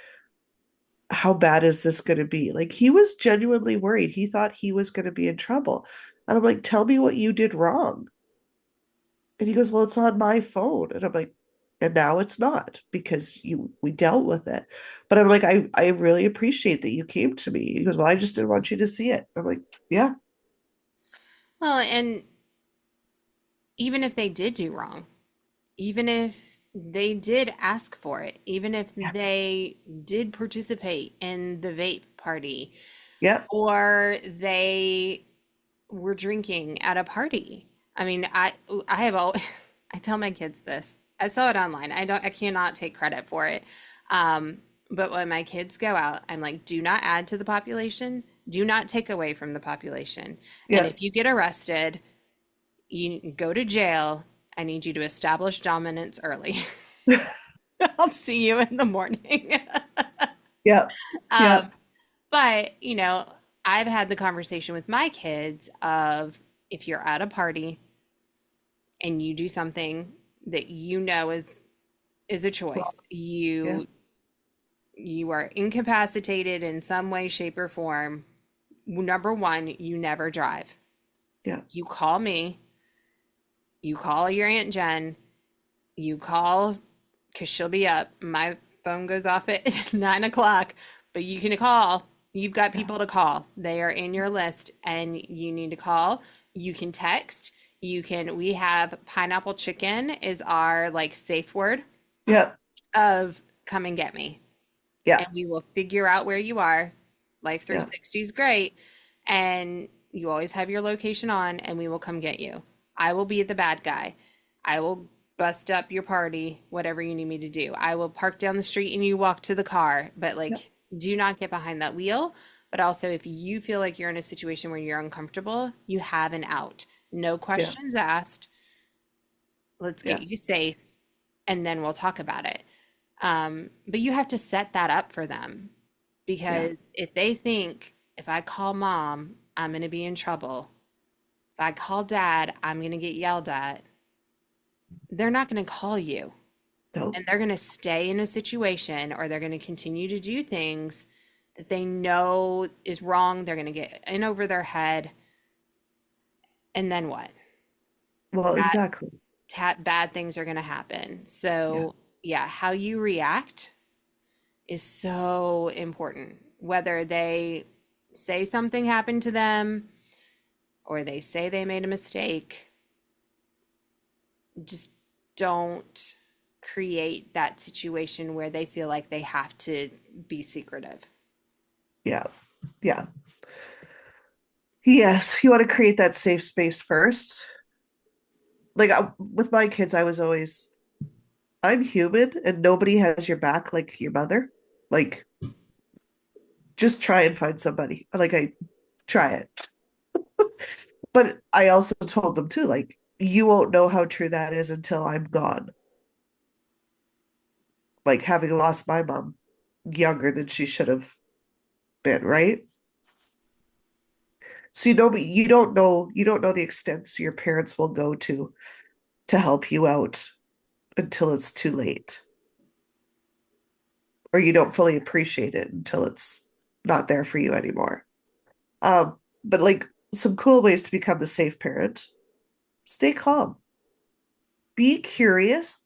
Speaker 1: how bad is this going to be. Like he was genuinely worried. He thought he was going to be in trouble. And I'm like, "Tell me what you did wrong." And he goes, "Well, it's on my phone." And I'm like, "And now it's not because you we dealt with it." But I'm like, I really appreciate that you came to me. He goes, "Well, I just didn't want you to see it." I'm like, "Yeah,
Speaker 2: Well, and even if they did do wrong, even if they did ask for it, even if
Speaker 1: yeah,
Speaker 2: they did participate in the vape party,
Speaker 1: yeah,
Speaker 2: or they were drinking at a party. I mean, I have all I tell my kids this. I saw it online. I cannot take credit for it. But when my kids go out, I'm like, do not add to the population, do not take away from the population. And
Speaker 1: yeah."
Speaker 2: if you get arrested, you go to jail. I need you to establish dominance early. I'll see you in the morning.
Speaker 1: Yeah, yeah,
Speaker 2: um, but, I've had the conversation with my kids of if you're at a party, and you do something that you know is a
Speaker 1: Well,
Speaker 2: choice.
Speaker 1: yeah,
Speaker 2: You are incapacitated in some way, shape, or form. Number one, you never drive.
Speaker 1: yeah,
Speaker 2: You call me, you call your Aunt Jen, you call because she'll be up. My phone goes off at 9 o'clock, but you can call. You've got
Speaker 1: yeah,
Speaker 2: people to call. They are in your list and you need to call. You can text. We have pineapple chicken is our like safe word
Speaker 1: yeah,
Speaker 2: of come and get me. And
Speaker 1: yeah,
Speaker 2: we will figure out where you are. Life
Speaker 1: yeah,
Speaker 2: 360 is great. And you always have your location on, and we will come get you. I will be the bad guy. I will bust up your party, whatever you need me to do. I will park down the street and you walk to the car, but
Speaker 1: yeah,
Speaker 2: like, do not get behind that wheel. But also, if you feel like you're in a situation where you're uncomfortable, you have an out. No
Speaker 1: yeah,
Speaker 2: questions asked. Let's get
Speaker 1: yeah,
Speaker 2: you safe, and then we'll talk about it. But you have to set that up for them
Speaker 1: yeah.
Speaker 2: because if they think if I call mom, I'm going to be in trouble. If I call dad, I'm going to get yelled at. They're not going to call you
Speaker 1: No.
Speaker 2: and they're going to stay in a situation or they're going to continue to do things that they know is wrong. They're going to get in over their head. And then what?
Speaker 1: Well,
Speaker 2: Bad,
Speaker 1: exactly.
Speaker 2: bad things are going to happen.
Speaker 1: Yeah,
Speaker 2: So, yeah, how you react is so important. Whether they say something happened to them or they say they made a mistake, just don't create that situation where they feel like they have to be secretive.
Speaker 1: yeah, yeah. Yes, you want to create that safe space first. Like with my kids, I was always, I'm human and nobody has your back like your mother. Like, just try and find somebody. Like, I try it. But I also told them too, like, you won't know how true that is until I'm gone. Like, having lost my mom younger than she should have been, right? So you don't know the extents your parents will go to help you out until it's too late. Or you don't fully appreciate it until it's not there for you anymore. But like some cool ways to become the safe parent: stay calm, be curious,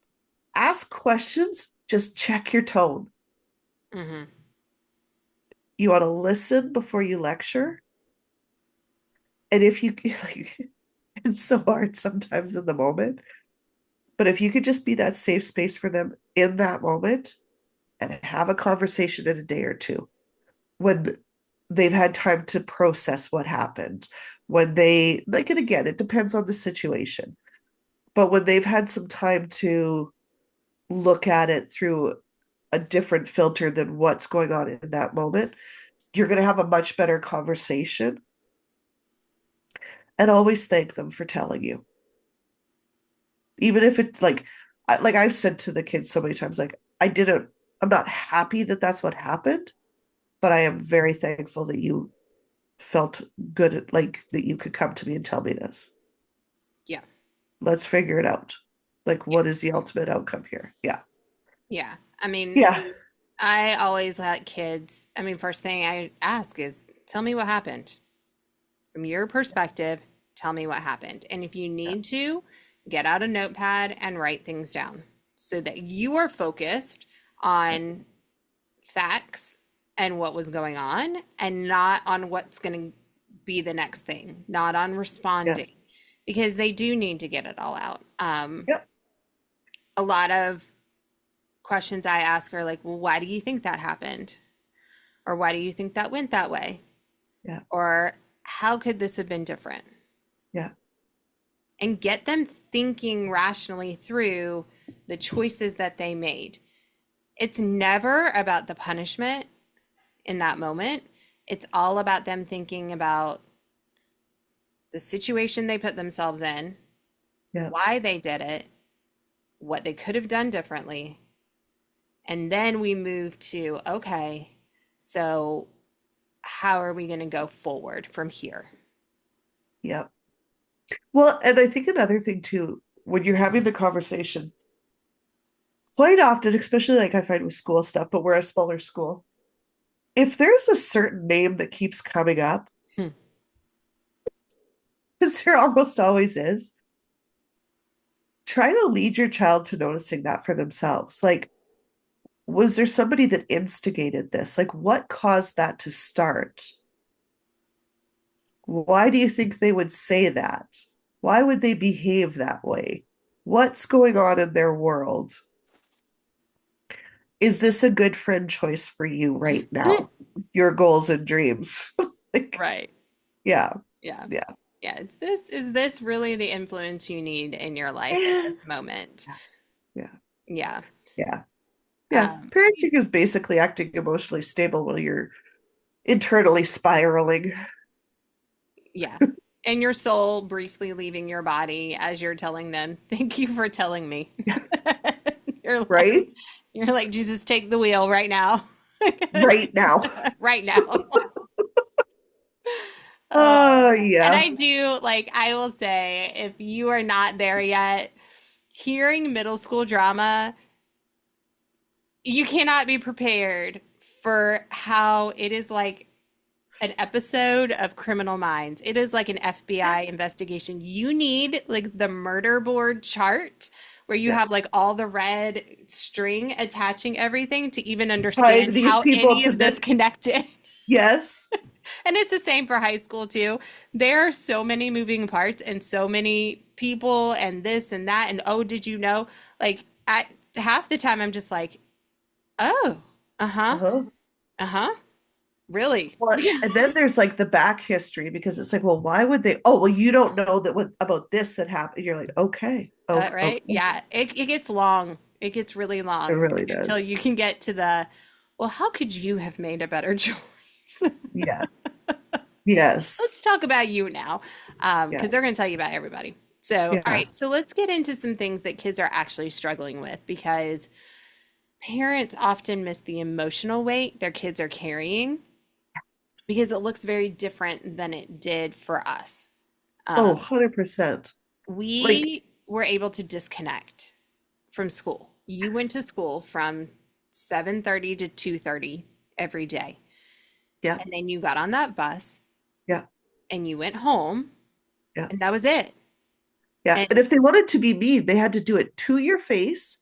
Speaker 1: ask questions, just check your tone.
Speaker 2: Hmm.
Speaker 1: You want to listen before you lecture. And if you like, it's so hard sometimes in the moment, but if you could just be that safe space for them in that moment and have a conversation in a day or two when they've had time to process what happened, when they like it again, it depends on the situation, but when they've had some time to look at it through a different filter than what's going on in that moment, you're going to have a much better conversation. And always thank them for telling you, even if it's like I've said to the kids so many times, like, I'm not happy that that's what happened, but I am very thankful that you felt good, like that you could come to me and tell me this.
Speaker 2: Yeah.
Speaker 1: Let's figure it out. Like,
Speaker 2: Yeah.
Speaker 1: what is the ultimate outcome here? Yeah.
Speaker 2: Yeah. I mean,
Speaker 1: Yeah.
Speaker 2: I always let kids, I mean, first thing I ask is tell me what happened. From your perspective, tell me what happened. And if you
Speaker 1: Yeah.
Speaker 2: need to, get out a notepad and write things down so that you are focused
Speaker 1: Yeah.
Speaker 2: on facts and what was going on and not on what's going to be the next thing, not on
Speaker 1: Yeah.
Speaker 2: responding because they do need to get it all out.
Speaker 1: Yeah.
Speaker 2: A lot of questions I ask are like, well, why do you think that happened? Or why do you think that went that way?
Speaker 1: Yeah.
Speaker 2: Or how could this have been different?
Speaker 1: Yeah.
Speaker 2: And get them thinking rationally through the choices that they made. It's never about the punishment in that moment. It's all about them thinking about the situation they put themselves in,
Speaker 1: Yeah.
Speaker 2: why they did it, what they could have done differently. And then we move to, okay, so how are we going to go forward from here?
Speaker 1: Yeah. Well, and I think another thing too, when you're having the conversation, quite often, especially like I find with school stuff, but we're a smaller school, if there's a certain name that keeps coming up,
Speaker 2: Hmm.
Speaker 1: because there almost always is, try to lead your child to noticing that for themselves. Like, was there somebody that instigated this? Like, what caused that to start? Why do you think they would say that? Why would they behave that way? What's going on in their world? Is this a good friend choice for you right now? With your goals and dreams. Like,
Speaker 2: Right.
Speaker 1: yeah,
Speaker 2: Yeah.
Speaker 1: yeah,
Speaker 2: Yeah. Is this really the influence you need in your life at
Speaker 1: yeah,
Speaker 2: this moment?
Speaker 1: yeah,
Speaker 2: Yeah.
Speaker 1: yeah, yeah.
Speaker 2: Um,
Speaker 1: Parenting is basically acting emotionally stable while you're internally spiraling.
Speaker 2: yeah. And your soul briefly leaving your body as you're telling them, "Thank you for telling me." You're like,
Speaker 1: Right?
Speaker 2: you're like, Jesus, take the wheel right now.
Speaker 1: Right now.
Speaker 2: Right now.
Speaker 1: Oh,
Speaker 2: And
Speaker 1: yeah.
Speaker 2: I do, like, I will say, if you are not there yet, hearing middle school drama, you cannot be prepared for how it is like an episode of Criminal Minds. It is like an FBI investigation. You need like the murder board chart where you
Speaker 1: Yeah.
Speaker 2: have like all the red string attaching everything to even
Speaker 1: Tying
Speaker 2: understand
Speaker 1: these
Speaker 2: how
Speaker 1: people
Speaker 2: any
Speaker 1: to
Speaker 2: of this
Speaker 1: this.
Speaker 2: connected.
Speaker 1: Yes.
Speaker 2: And it's the same for high school too. There are so many moving parts and so many people and this and that. And oh, did you know? Like at half the time, I'm just like, oh, uh huh,
Speaker 1: Uh-huh.
Speaker 2: uh huh, really?
Speaker 1: Well, and then there's like the back history because it's like, well, why would they? Oh, well, you don't know that what about this that happened. You're like, okay, okay,
Speaker 2: Right?
Speaker 1: okay.
Speaker 2: Yeah. It gets long. It gets really
Speaker 1: It
Speaker 2: long
Speaker 1: really
Speaker 2: until
Speaker 1: does.
Speaker 2: you can get to the, well, how could you have made a better choice?
Speaker 1: Yes.
Speaker 2: Let's
Speaker 1: Yes.
Speaker 2: talk about you now,
Speaker 1: Yeah.
Speaker 2: because they're going to tell you about everybody. So, all
Speaker 1: Yeah.
Speaker 2: right. So let's get into some things that kids are actually struggling with because parents often miss the emotional weight their kids are carrying because it looks very different than it did for us.
Speaker 1: Oh,
Speaker 2: Um,
Speaker 1: 100%. Like,
Speaker 2: we were able to disconnect from school. You went
Speaker 1: yes.
Speaker 2: to school from 7:30 to 2:30 every day.
Speaker 1: Yeah.
Speaker 2: And then you got on that bus
Speaker 1: Yeah.
Speaker 2: and you went home
Speaker 1: Yeah.
Speaker 2: and that was it.
Speaker 1: Yeah.
Speaker 2: And
Speaker 1: And if they wanted to be mean, they had to do it to your face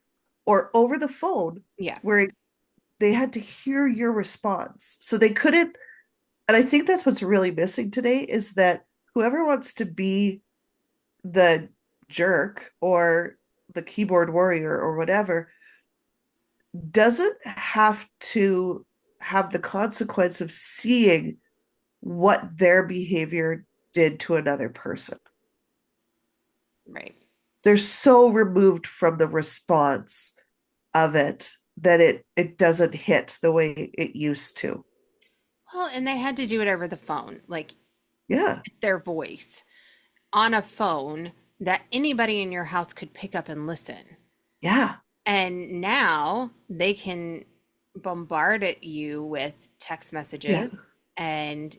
Speaker 1: or over the phone
Speaker 2: yeah,
Speaker 1: where they had to hear your response. So they couldn't, and I think that's what's really missing today is that whoever wants to be the jerk or the keyboard warrior or whatever doesn't have to have the consequence of seeing what their behavior did to another person.
Speaker 2: right.
Speaker 1: They're so removed from the response of it that it doesn't hit the way it used to.
Speaker 2: Well, and they had to do it over the phone, like
Speaker 1: Yeah.
Speaker 2: their voice on a phone that anybody in your house could pick up and listen.
Speaker 1: Yeah.
Speaker 2: And now they can bombard at you with text
Speaker 1: Yeah.
Speaker 2: messages and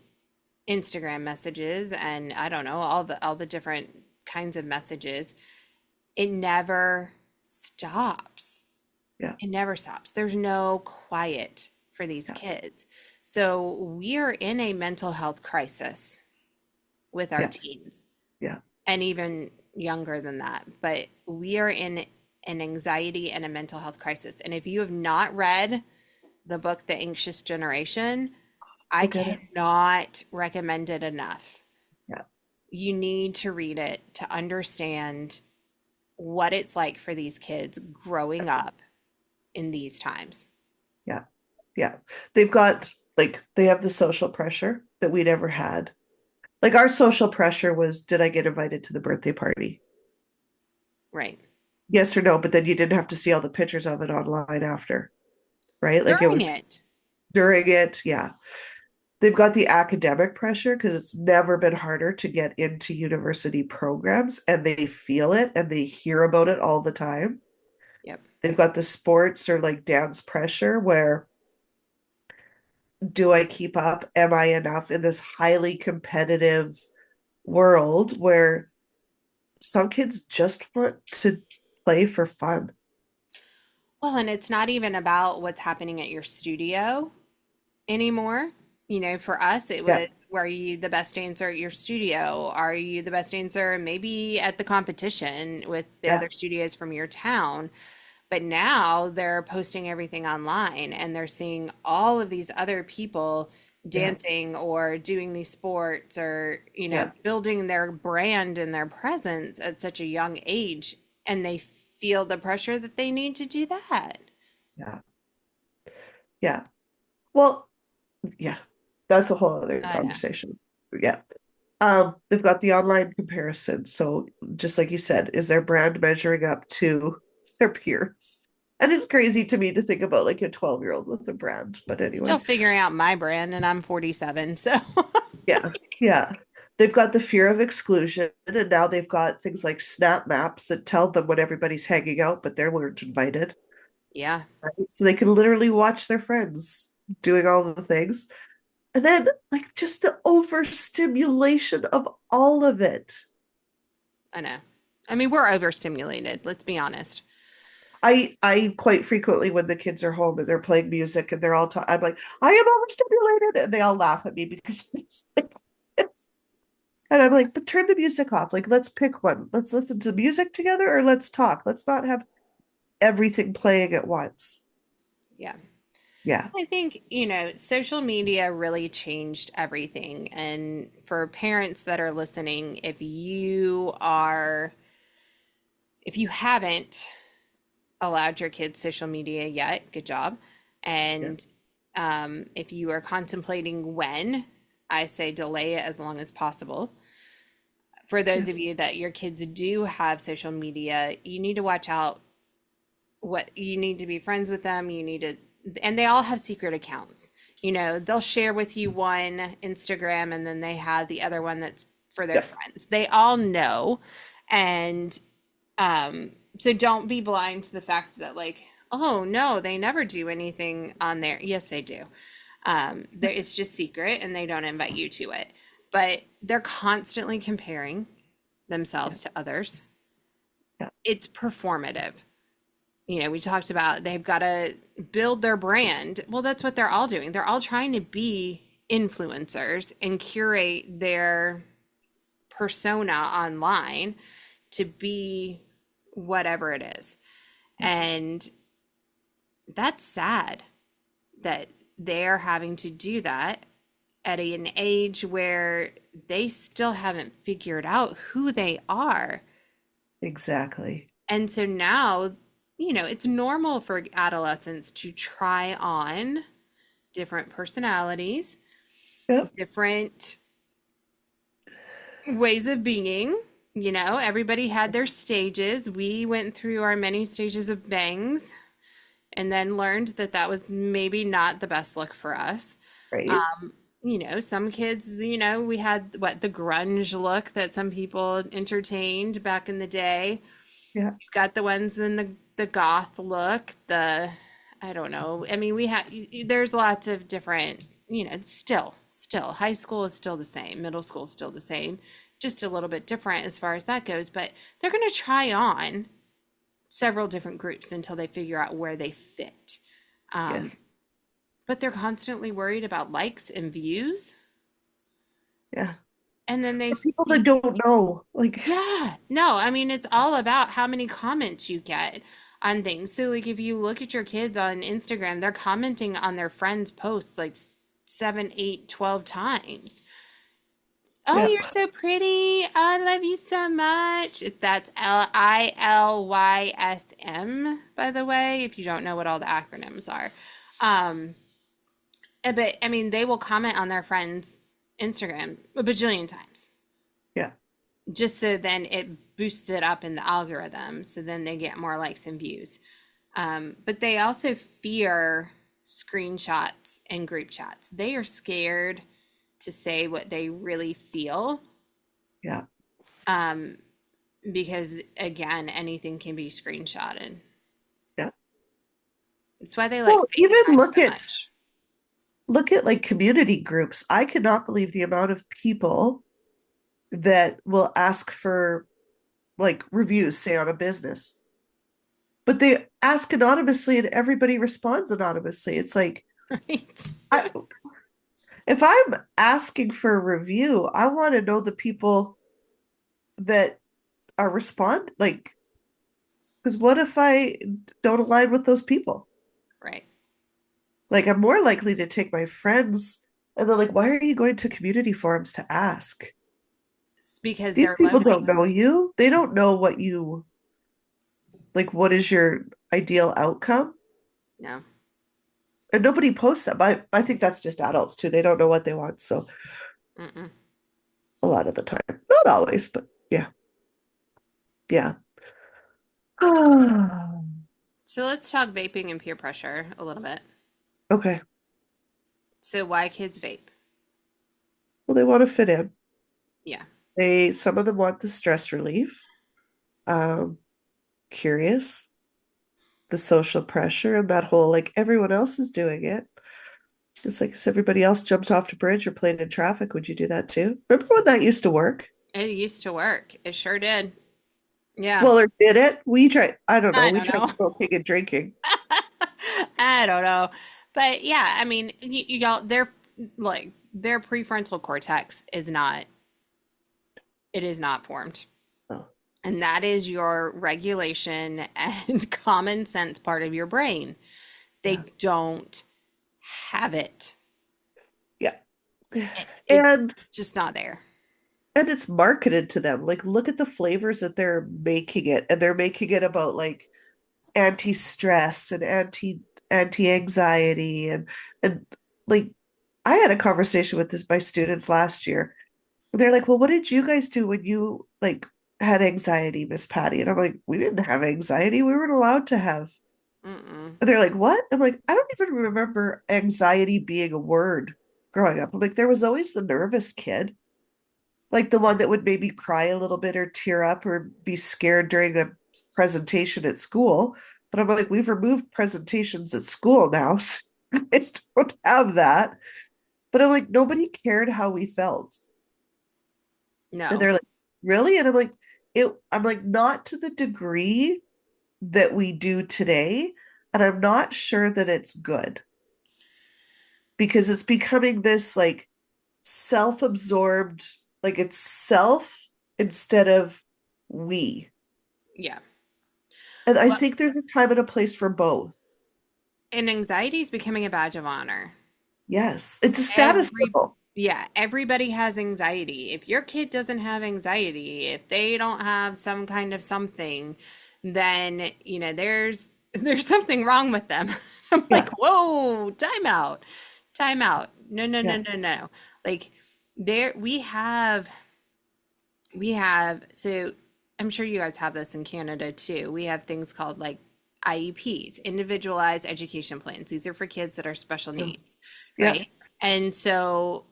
Speaker 2: Instagram messages and I don't know, all the different kinds of messages. It never stops.
Speaker 1: Yeah.
Speaker 2: It never stops. There's no quiet for these
Speaker 1: Yeah.
Speaker 2: kids. So we are in a mental health crisis with our
Speaker 1: Yeah.
Speaker 2: teens
Speaker 1: Yeah.
Speaker 2: and even younger than that. But we are in an anxiety and a mental health crisis. And if you have not read the book, The Anxious Generation, I
Speaker 1: Go get it.
Speaker 2: cannot recommend it enough.
Speaker 1: Yeah.
Speaker 2: You need to read it to understand what it's like for these kids growing up in these times.
Speaker 1: Yeah. Yeah. They've got like they have the social pressure that we never had. Like our social pressure was, did I get invited to the birthday party?
Speaker 2: Right.
Speaker 1: Yes or no, but then you didn't have to see all the pictures of it online after, right? Like it
Speaker 2: During
Speaker 1: was
Speaker 2: it.
Speaker 1: during it. Yeah. They've got the academic pressure because it's never been harder to get into university programs and they feel it and they hear about it all the time.
Speaker 2: Yep.
Speaker 1: They've got the sports or like dance pressure where do I keep up? Am I enough in this highly competitive world where some kids just want to play for fun.
Speaker 2: Well, and it's not even about what's happening at your studio anymore. You know, for us, it
Speaker 1: Yeah,
Speaker 2: was, were you the best dancer at your studio? Are you the best dancer maybe at the competition with the
Speaker 1: yeah,
Speaker 2: other studios from your town? But now they're posting everything online and they're seeing all of these other people
Speaker 1: yeah,
Speaker 2: dancing or doing these sports or,
Speaker 1: yeah,
Speaker 2: building their brand and their presence at such a young age. And they feel the pressure that they need to do that.
Speaker 1: yeah, yeah. Well, yeah, that's a whole other
Speaker 2: I know.
Speaker 1: conversation. Yeah. They've got the online comparison. So just like you said, is their brand measuring up to their peers? And it's crazy to me to think about like a 12-year-old with a brand. But
Speaker 2: Still
Speaker 1: anyway,
Speaker 2: figuring out my brand and I'm 47. So,
Speaker 1: yeah, yeah. They've got the fear of exclusion, and now they've got things like snap maps that tell them when everybody's hanging out, but they weren't invited.
Speaker 2: yeah,
Speaker 1: Right? So they can literally watch their friends doing all the things. And then like just the overstimulation of all of it.
Speaker 2: I know. I mean, we're overstimulated, let's be honest.
Speaker 1: I quite frequently when the kids are home and they're playing music and they're all talking, I'm like, I am overstimulated, and they all laugh at me because it's like, and I'm like, but turn the music off. Like, let's pick one. Let's listen to music together or let's talk. Let's not have everything playing at once.
Speaker 2: Yeah.
Speaker 1: Yeah,
Speaker 2: I think, social media really changed everything. And for parents that are listening, if you haven't allowed your kids social media yet, good job.
Speaker 1: yeah,
Speaker 2: And if you are contemplating when, I say delay it as long as possible. For
Speaker 1: yeah,
Speaker 2: those of you that your kids do have social media, you need to watch out. What you need to be friends with them, and they all have secret accounts. They'll share with you one Instagram and then they have the other one that's for their
Speaker 1: yeah,
Speaker 2: friends. They all know. And so don't be blind to the fact that, like, oh no, they never do anything on there. Yes, they do. It's just secret and they don't invite you to it. But they're constantly comparing
Speaker 1: yeah,
Speaker 2: themselves to others.
Speaker 1: yeah.
Speaker 2: It's performative. We talked about they've got to build their brand. Well, that's what they're all doing. They're all trying to be influencers and curate their persona online to be whatever it is. And that's sad that they're having to do that at an age where they still haven't figured out who they are.
Speaker 1: Exactly.
Speaker 2: And so now, it's normal for adolescents to try on different personalities,
Speaker 1: Yep,
Speaker 2: different ways of being. Everybody had their stages. We went through our many stages of bangs and then learned that that was maybe not the best look for us.
Speaker 1: right.
Speaker 2: Some kids, we had the grunge look that some people entertained back in the day.
Speaker 1: Yeah,
Speaker 2: You've got the ones in the goth look, I don't know. I mean, there's lots of different, still high school is still the same, middle school is still the same, just a little bit different as far as that goes, but they're going to try on several different groups until they figure out where they fit. Um,
Speaker 1: yes.
Speaker 2: but they're constantly worried about likes and views,
Speaker 1: Yeah.
Speaker 2: and then they
Speaker 1: For people that don't know, like,
Speaker 2: Yeah. No, I mean, it's all about how many comments you get on things. So, like, if you look at your kids on Instagram, they're commenting on their friends' posts like 7, 8, 12 times. Oh,
Speaker 1: yeah,
Speaker 2: you're so pretty. I love you so much. That's Lilysm, by the way, if you don't know what all the acronyms are. Um, but I mean, they will comment on their friends' Instagram a bajillion times,
Speaker 1: yeah,
Speaker 2: just so then it boosts it up in the algorithm. So then they get more likes and views. But they also fear screenshots and group chats. They are scared to say what they really feel,
Speaker 1: yeah.
Speaker 2: um, because, again, anything can be screenshotted.
Speaker 1: Yeah.
Speaker 2: That's why they like
Speaker 1: Well, even
Speaker 2: FaceTime so much.
Speaker 1: look at like community groups. I cannot believe the amount of people that will ask for like reviews, say on a business, but they ask anonymously and everybody responds anonymously. It's like,
Speaker 2: Right.
Speaker 1: I, if I'm asking for a review, I want to know the people that are respond like, because what if I don't align with those people?
Speaker 2: Right.
Speaker 1: Like, I'm more likely to take my friends, and they're like, why are you going to community forums to ask?
Speaker 2: It's because
Speaker 1: These
Speaker 2: they're
Speaker 1: people don't
Speaker 2: lonely.
Speaker 1: know you. They don't know what you like, what is your ideal outcome?
Speaker 2: No.
Speaker 1: And nobody posts that. But I think that's just adults too. They don't know what they want. So
Speaker 2: Mm-mm.
Speaker 1: a lot of the time, not always, but yeah, yeah.
Speaker 2: So let's talk vaping and peer pressure a little bit.
Speaker 1: Okay.
Speaker 2: So why kids vape?
Speaker 1: Well, they want to fit in.
Speaker 2: Yeah.
Speaker 1: Some of them want the stress relief. Um, Curious, the social pressure, and that whole like everyone else is doing it. Just like as everybody else jumped off the bridge or played in traffic, would you do that too? Remember when that used to work?
Speaker 2: It used to work. It sure did. Yeah.
Speaker 1: Well, or did it? We tried, I don't know,
Speaker 2: I
Speaker 1: we
Speaker 2: don't
Speaker 1: tried
Speaker 2: know.
Speaker 1: smoking and drinking.
Speaker 2: I don't know. But yeah, I mean, y'all, their prefrontal cortex is not, it is not formed.
Speaker 1: Oh,
Speaker 2: And that is your regulation and common sense part of your brain.
Speaker 1: yeah.
Speaker 2: They don't have it.
Speaker 1: Yeah.
Speaker 2: It's
Speaker 1: And
Speaker 2: just not there.
Speaker 1: it's marketed to them. Like look at the flavors that they're making it, and they're making it about like anti-stress and anti-anxiety and like I had a conversation with this my students last year. They're like, "Well, what did you guys do when you like had anxiety, Miss Patty?" And I'm like, "We didn't have anxiety. We weren't allowed to have."
Speaker 2: Mm-mm.
Speaker 1: And they're like, "What?" I'm like, "I don't even remember anxiety being a word growing up." I'm like, there was always the nervous kid, like the one that would maybe cry a little bit or tear up or be scared during a presentation at school. But I'm like, we've removed presentations at school now, so I still don't have that. But I'm like, nobody cared how we felt. And
Speaker 2: No.
Speaker 1: they're like, really? And I'm like, I'm like, not to the degree that we do today. And I'm not sure that it's good because it's becoming this like self-absorbed, like it's self instead of we.
Speaker 2: Yeah.
Speaker 1: And I
Speaker 2: Well,
Speaker 1: think there's a time and a place for both.
Speaker 2: and anxiety is becoming a badge of honor.
Speaker 1: Yes, it's a status
Speaker 2: Every,
Speaker 1: symbol.
Speaker 2: yeah, everybody has anxiety. If your kid doesn't have anxiety, if they don't have some kind of something, then, there's something wrong with them. I'm like,
Speaker 1: Yeah,
Speaker 2: whoa, time out. Time out. No, no, no,
Speaker 1: yeah,
Speaker 2: no, no. Like there we have so I'm sure you guys have this in Canada too. We have things called like IEPs, individualized education plans. These are for kids that are special
Speaker 1: yeah,
Speaker 2: needs,
Speaker 1: yeah,
Speaker 2: right? And so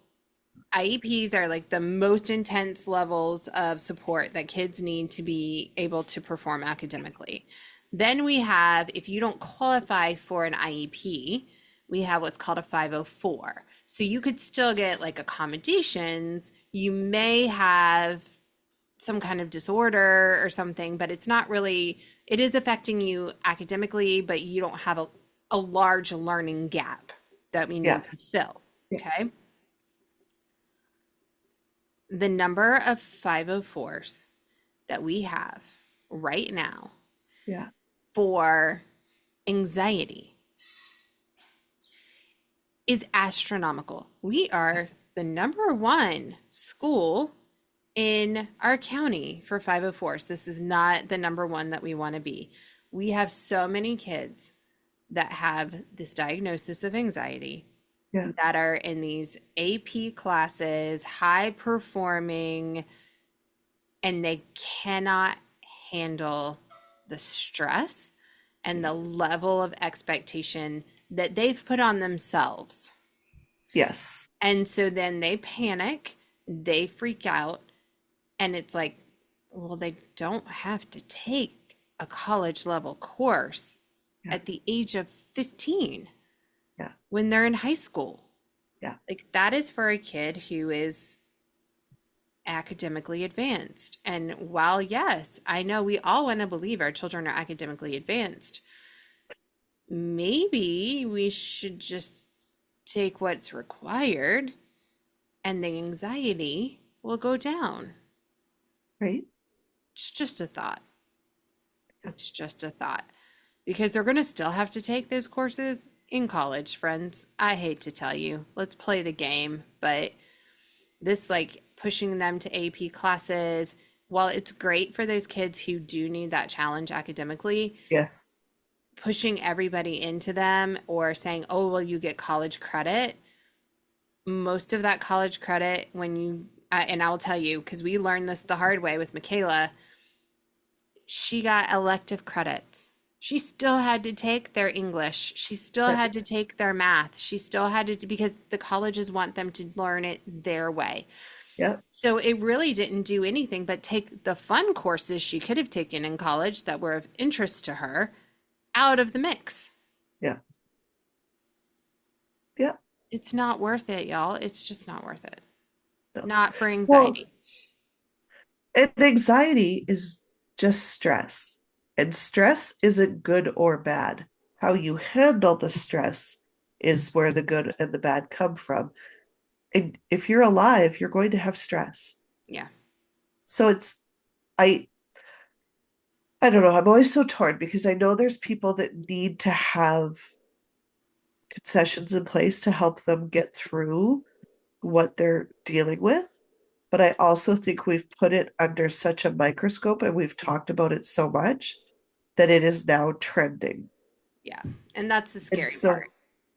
Speaker 2: IEPs are like the most intense levels of support that kids need to be able to perform academically. Then we have, if you don't qualify for an IEP, we have what's called a 504. So you could still get like accommodations. You may have some kind of disorder or something, but it's not really, it is affecting you academically, but you don't have a large learning gap that we
Speaker 1: yeah,
Speaker 2: need to fill.
Speaker 1: yeah,
Speaker 2: Okay. The number of 504s that we have right now
Speaker 1: yeah,
Speaker 2: for anxiety is astronomical. We are the number one school in our county for 504s. This is not the number one that we want to be. We have so many kids that have this diagnosis of anxiety
Speaker 1: yeah,
Speaker 2: that are in these AP classes, high performing, and they cannot handle the stress and the level of expectation that they've put on themselves.
Speaker 1: yes,
Speaker 2: And so then they panic, they freak out, and it's like, well, they don't have to take a college level course
Speaker 1: yeah,
Speaker 2: at the age of 15
Speaker 1: yeah,
Speaker 2: when they're in high school.
Speaker 1: yeah,
Speaker 2: Like, that is for a kid who is academically advanced. And while, yes, I know we all want to believe our children are academically advanced, maybe we should just take what's required and the anxiety will go down.
Speaker 1: Right?
Speaker 2: It's just a thought. It's just a thought. Because they're going to still have to take those courses in college, friends. I hate to tell you. Let's play the game. But this, like, pushing them to AP classes, while it's great for those kids who do need that challenge academically,
Speaker 1: Yes.
Speaker 2: pushing everybody into them or saying, oh, well, you get college credit. Most of that college credit, when you, and I'll tell you, because we learned this the hard way with Michaela, she got elective credits. She still had to take their English. She still
Speaker 1: Yeah.
Speaker 2: had to take their math. She still had to, because the colleges want them to learn it their way.
Speaker 1: Yeah.
Speaker 2: So it really didn't do anything but take the fun courses she could have taken in college that were of interest to her out of the mix.
Speaker 1: Yeah. Yeah.
Speaker 2: It's not worth it, y'all. It's just not worth it.
Speaker 1: No.
Speaker 2: Not for
Speaker 1: Well,
Speaker 2: anxiety.
Speaker 1: and anxiety is just stress. And stress isn't good or bad. How you handle the stress is where the good and the bad come from. And if you're alive, you're going to have stress.
Speaker 2: Yeah.
Speaker 1: So I I don't know, I'm always so torn because I know there's people that need to have concessions in place to help them get through what they're dealing with. But I also think we've put it under such a microscope and we've talked about it so much that it is now trending.
Speaker 2: Yeah. And that's the
Speaker 1: And
Speaker 2: scary
Speaker 1: so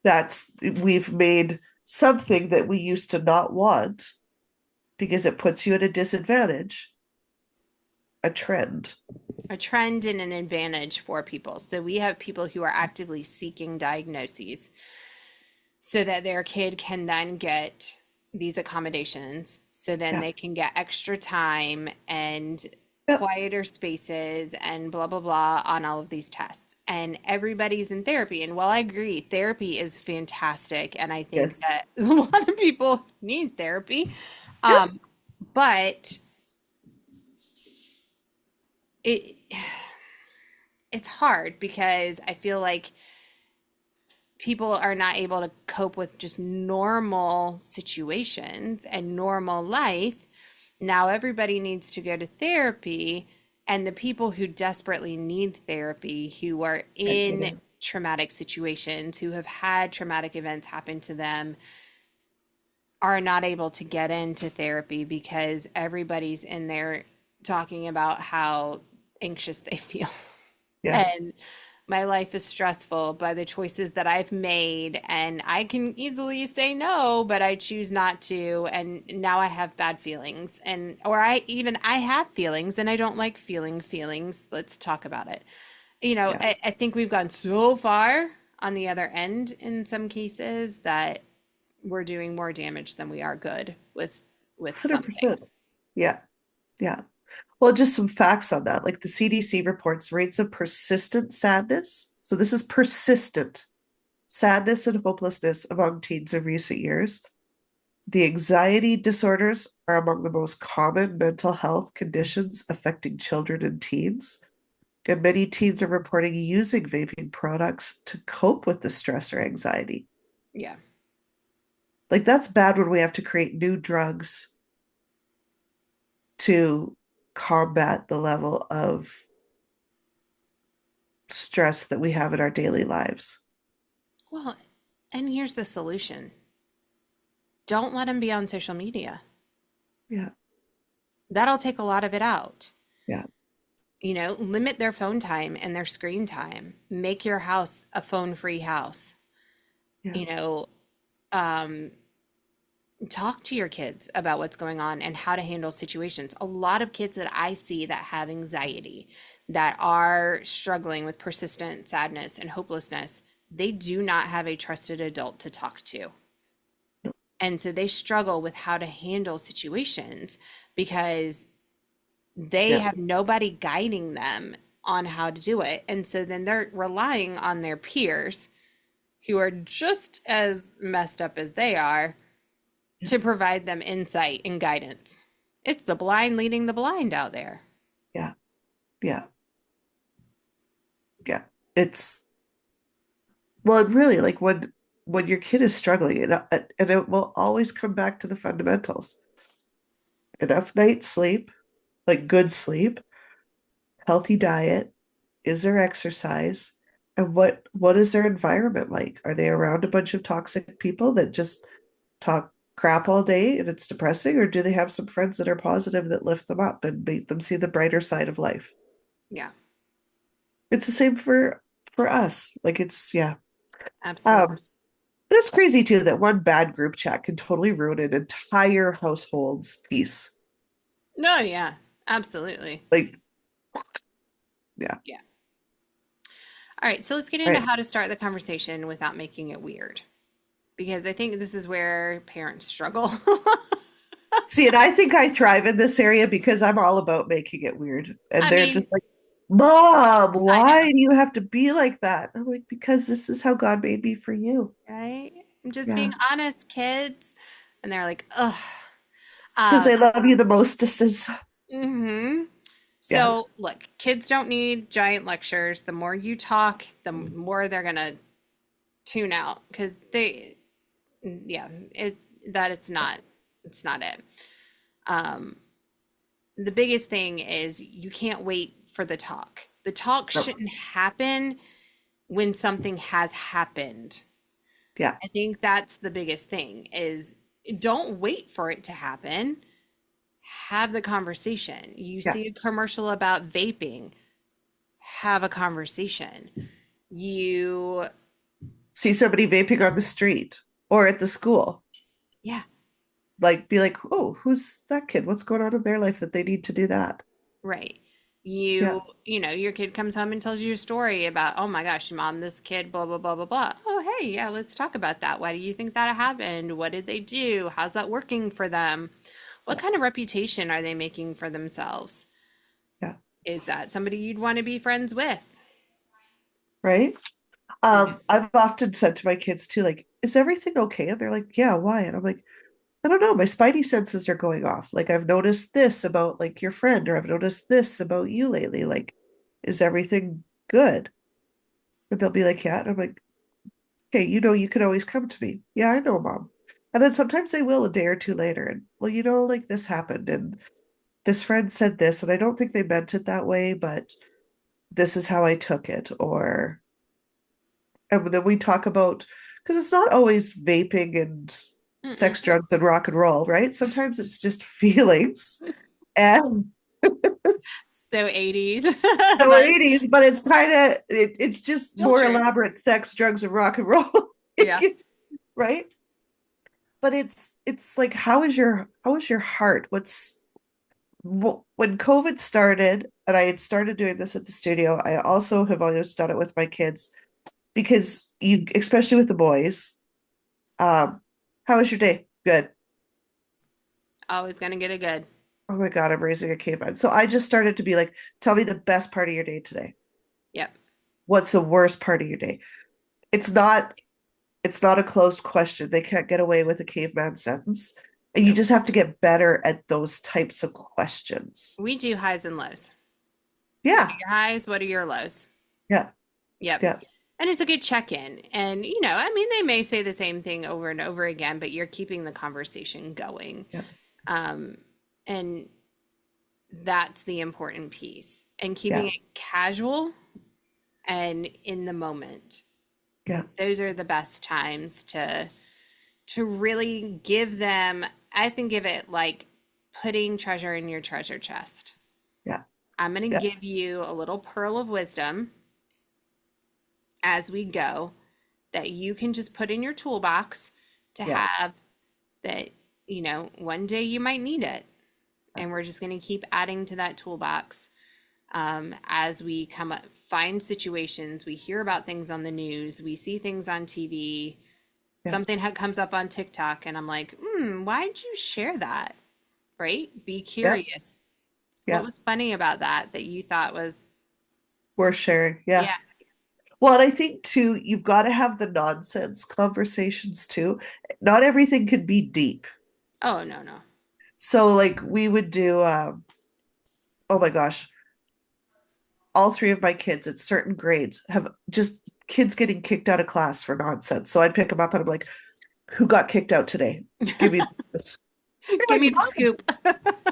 Speaker 2: part.
Speaker 1: we've made something that we used to not want because it puts you at a disadvantage, a trend.
Speaker 2: A trend and an advantage for people. So we have people who are actively seeking diagnoses so that their kid can then get these accommodations. So then
Speaker 1: Yeah.
Speaker 2: they can get extra time and
Speaker 1: Yep.
Speaker 2: quieter spaces and blah, blah, blah on all of these tests. And everybody's in therapy. And while I agree, therapy is fantastic. And I think
Speaker 1: Yes.
Speaker 2: that a lot of people need therapy.
Speaker 1: Yep.
Speaker 2: Um, but it it's hard because I feel like people are not able to cope with just normal situations and normal life. Now everybody needs to go to therapy, and the people who desperately need therapy, who are
Speaker 1: Can't get
Speaker 2: in
Speaker 1: in.
Speaker 2: traumatic situations, who have had traumatic events happen to them, are not able to get into therapy because everybody's in there talking about how anxious they feel.
Speaker 1: Yeah.
Speaker 2: And my life is stressful by the choices that I've made, and I can easily say no, but I choose not to, and now I have bad feelings, and or I have feelings and I don't like feeling feelings. Let's talk about it.
Speaker 1: Yeah.
Speaker 2: I think we've gone so far on the other end in some cases that we're doing more damage than we are good with some
Speaker 1: 100%.
Speaker 2: things.
Speaker 1: Yeah. Yeah. Well, just some facts on that. Like the CDC reports rates of persistent sadness. So this is persistent sadness and hopelessness among teens in recent years. The anxiety disorders are among the most common mental health conditions affecting children and teens. And many teens are reporting using vaping products to cope with the stress or anxiety.
Speaker 2: Yeah.
Speaker 1: Like that's bad when we have to create new drugs to combat the level of stress that we have in our daily lives.
Speaker 2: Well, and here's the solution. Don't let them be on social media.
Speaker 1: Yeah.
Speaker 2: That'll take a lot of it out.
Speaker 1: Yeah.
Speaker 2: Limit their phone time and their screen time. Make your house a phone-free house.
Speaker 1: Yeah.
Speaker 2: You know, um, talk to your kids about what's going on and how to handle situations. A lot of kids that I see that have anxiety, that are struggling with persistent sadness and hopelessness, they do not have a trusted adult to talk to.
Speaker 1: No.
Speaker 2: And so they struggle with how to handle situations because they
Speaker 1: Yeah.
Speaker 2: have nobody guiding them on how to do it. And so then they're relying on their peers who are just as messed up as they are
Speaker 1: Yeah.
Speaker 2: to provide them insight and guidance. It's the blind leading the blind out there.
Speaker 1: Yeah, yeah, yeah. It's well, really, like when your kid is struggling, and it will always come back to the fundamentals. Enough night sleep, like good sleep, healthy diet, is there exercise, and what is their environment like? Are they around a bunch of toxic people that just talk crap all day and it's depressing, or do they have some friends that are positive that lift them up and make them see the brighter side of life?
Speaker 2: Yeah,
Speaker 1: It's the same for us. Like it's yeah.
Speaker 2: absolutely.
Speaker 1: Um, it's crazy too that one bad group chat can totally ruin an entire household's peace.
Speaker 2: No, yeah, absolutely.
Speaker 1: Like, yeah.
Speaker 2: Yeah. All right, so let's get
Speaker 1: All
Speaker 2: into
Speaker 1: right.
Speaker 2: how to start the conversation without making it weird, because I think this is where parents struggle.
Speaker 1: See, and I think I thrive in this area because I'm all about making it weird. And
Speaker 2: I
Speaker 1: they're just
Speaker 2: mean,
Speaker 1: like, Mom,
Speaker 2: I
Speaker 1: why
Speaker 2: know,
Speaker 1: do you have to be like that? I'm like, because this is how God made me for you.
Speaker 2: right? I'm just being
Speaker 1: Yeah.
Speaker 2: honest, kids. And they're like, ugh.
Speaker 1: Because
Speaker 2: Um,
Speaker 1: I love you the mostesses.
Speaker 2: hmm
Speaker 1: Yeah.
Speaker 2: So, look, kids don't need giant lectures. The more you talk, the more they're gonna tune out because yeah, it that it's not it. Um, the biggest thing is you can't wait for the talk. The talk
Speaker 1: No.
Speaker 2: shouldn't happen when something has happened.
Speaker 1: Yeah.
Speaker 2: I think that's the biggest thing is don't wait for it to happen. Have the conversation. You
Speaker 1: Yeah.
Speaker 2: see a commercial about vaping, have a conversation. You,
Speaker 1: See somebody vaping on the street or at the school.
Speaker 2: yeah,
Speaker 1: Like, be like, oh, who's that kid? What's going on in their life that they need to do that?
Speaker 2: right.
Speaker 1: Yeah.
Speaker 2: Your kid comes home and tells you a story about, oh my gosh, mom, this kid, blah, blah, blah, blah, blah. Oh, hey, yeah, let's talk about that. Why do you think that happened? What did they do? How's that working for them? What
Speaker 1: Yeah.
Speaker 2: kind of reputation are they making for themselves?
Speaker 1: Yeah.
Speaker 2: Is that somebody you'd want to be friends with?
Speaker 1: Right.
Speaker 2: Yeah.
Speaker 1: I've often said to my kids too, like, is everything okay? And they're like, yeah, why? And I'm like, I don't know. My spidey senses are going off. Like, I've noticed this about like your friend, or I've noticed this about you lately. Like, is everything good? But they'll be like, yeah. And I'm like, okay, you can always come to me. Yeah, I know, Mom. And then sometimes they will a day or two later. And well, like this happened, and this friend said this, and I don't think they meant it that way, but this is how I took it. Or and then we talk about because it's not always vaping and sex,
Speaker 2: Mm-mm.
Speaker 1: drugs, and rock and roll, right? Sometimes it's just feelings and
Speaker 2: So 80s,
Speaker 1: the
Speaker 2: but
Speaker 1: 80s, but it's kind of it's just
Speaker 2: still
Speaker 1: more
Speaker 2: true.
Speaker 1: elaborate sex, drugs, and rock and roll. It
Speaker 2: Yeah.
Speaker 1: gets right, but it's like how is your heart? When COVID started, and I had started doing this at the studio, I also have always done it with my kids because you, especially with the boys, how was your day? Good.
Speaker 2: Always gonna get it good.
Speaker 1: Oh my God, I'm raising a caveman. So I just started to be like, tell me the best part of your day today.
Speaker 2: Yep.
Speaker 1: What's the worst part of your day? It's not it's not a closed question. They can't get away with a caveman sentence. And you
Speaker 2: Nope.
Speaker 1: just have to get better at those types of questions.
Speaker 2: We do highs and lows. What are
Speaker 1: Yeah.
Speaker 2: your highs? What are your lows?
Speaker 1: Yeah.
Speaker 2: Yep.
Speaker 1: Yeah.
Speaker 2: And it's a good check-in. And, I mean, they may say the same thing over and over again, but you're keeping the conversation going.
Speaker 1: Yeah.
Speaker 2: Um, and that's the important piece. And keeping
Speaker 1: Yeah.
Speaker 2: it casual and in the moment.
Speaker 1: Yeah.
Speaker 2: Those are the best times to really give them, I think of it like putting treasure in your treasure chest.
Speaker 1: Yeah.
Speaker 2: I'm going to
Speaker 1: Yeah.
Speaker 2: give you a little pearl of wisdom as we go that you can just put in your toolbox to
Speaker 1: Yeah.
Speaker 2: have that, one day you might need it. And we're just going to keep adding to that toolbox as we come up, find situations. We hear about things on the news, we see things on TV.
Speaker 1: Yeah.
Speaker 2: Something comes up on TikTok, and I'm like, why'd you share that? Right? Be
Speaker 1: Yeah.
Speaker 2: curious. What
Speaker 1: Yeah.
Speaker 2: was funny about that you thought was,
Speaker 1: Worth sharing. Yeah.
Speaker 2: yeah.
Speaker 1: Well, and I think too, you've got to have the nonsense conversations too. Not everything can be deep.
Speaker 2: Oh, no, no.
Speaker 1: So like we would do oh my gosh, all three of my kids at certain grades have just kids getting kicked out of class for nonsense. So I'd pick them up and I'm like, who got kicked out today? Give me this. They're
Speaker 2: Give
Speaker 1: like,
Speaker 2: me the scoop.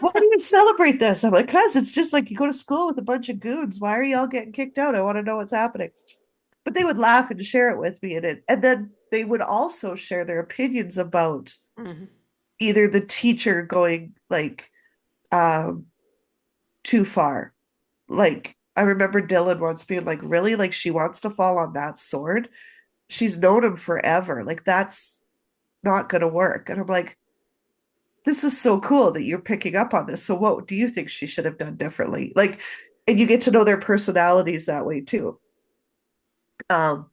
Speaker 1: why do you celebrate this? I'm like, cuz it's just like you go to school with a bunch of goons. Why are y'all getting kicked out? I want to know what's happening. But they would laugh and share it with me and then they would also share their opinions about
Speaker 2: Mhm.
Speaker 1: either the teacher going like um too far. Like I remember Dylan once being like, really? Like she wants to fall on that sword? She's known him forever. Like that's not gonna work. And I'm like, this is so cool that you're picking up on this. So what do you think she should have done differently? Like, and you get to know their personalities that way too. Um,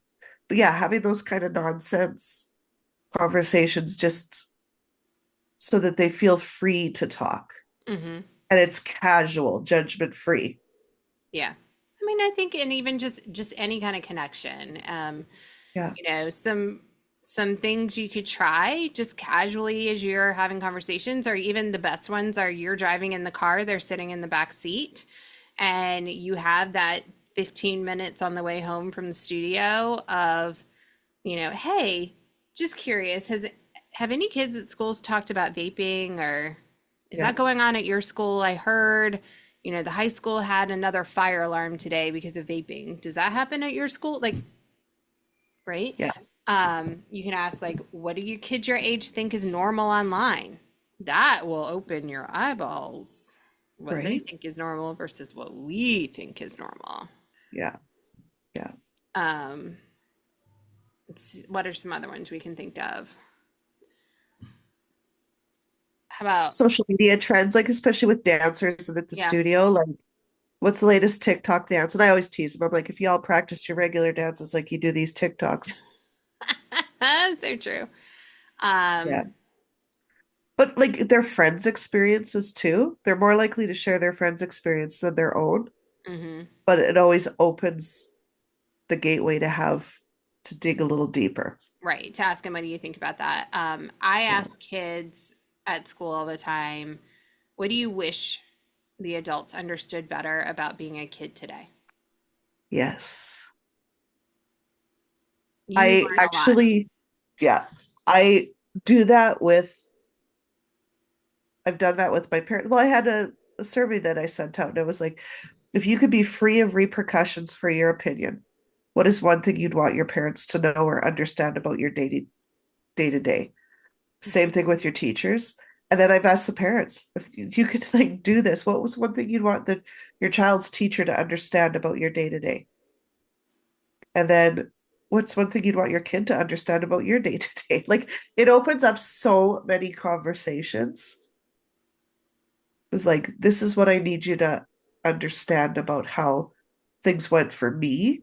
Speaker 1: but yeah, having those kind of nonsense conversations just so that they feel free to talk
Speaker 2: Hmm.
Speaker 1: and it's casual, judgment free.
Speaker 2: Yeah. I mean, I think, and even just any kind of connection.
Speaker 1: Yeah.
Speaker 2: Some things you could try just casually as you're having conversations, or even the best ones are you're driving in the car, they're sitting in the back seat, and you have that 15 minutes on the way home from the studio of, hey, just curious, have any kids at schools talked about vaping, or is
Speaker 1: Yeah.
Speaker 2: that going on at your school? I heard, the high school had another fire alarm today because of vaping. Does that happen at your school? Like, right?
Speaker 1: Yeah.
Speaker 2: You can ask, like, what do your kids your age think is normal online? That will open your eyeballs. What they
Speaker 1: Right.
Speaker 2: think is normal versus what we think is normal.
Speaker 1: Yeah. Yeah.
Speaker 2: Um, what are some other ones we can think of? How about,
Speaker 1: Social media trends, like especially with dancers and at the
Speaker 2: yeah,
Speaker 1: studio, like what's the latest TikTok dance? And I always tease them. I'm like, if y'all practice your regular dances like you do these TikToks.
Speaker 2: so true.
Speaker 1: Yeah.
Speaker 2: Um,
Speaker 1: But like their friends' experiences too. They're more likely to share their friends' experience than their own.
Speaker 2: mhm.
Speaker 1: But it always opens the gateway to have to dig a little deeper.
Speaker 2: Right. To ask them, what do you think about that? I
Speaker 1: Yeah.
Speaker 2: ask kids at school all the time, what do you wish the adults understood better about being a kid today?
Speaker 1: Yes.
Speaker 2: You
Speaker 1: I
Speaker 2: learn a lot.
Speaker 1: actually, yeah, I do that with, I've done that with my parents. Well, I had a survey that I sent out, and it was like, if you could be free of repercussions for your opinion, what is one thing you'd want your parents to know or understand about your day to day? Same thing with your teachers. And then I've asked the parents if you could like do this, what was one thing you'd want your child's teacher to understand about your day to day? And then what's one thing you'd want your kid to understand about your day to day? Like it opens up so many conversations. It's like, this is what I need you to understand about how things went for me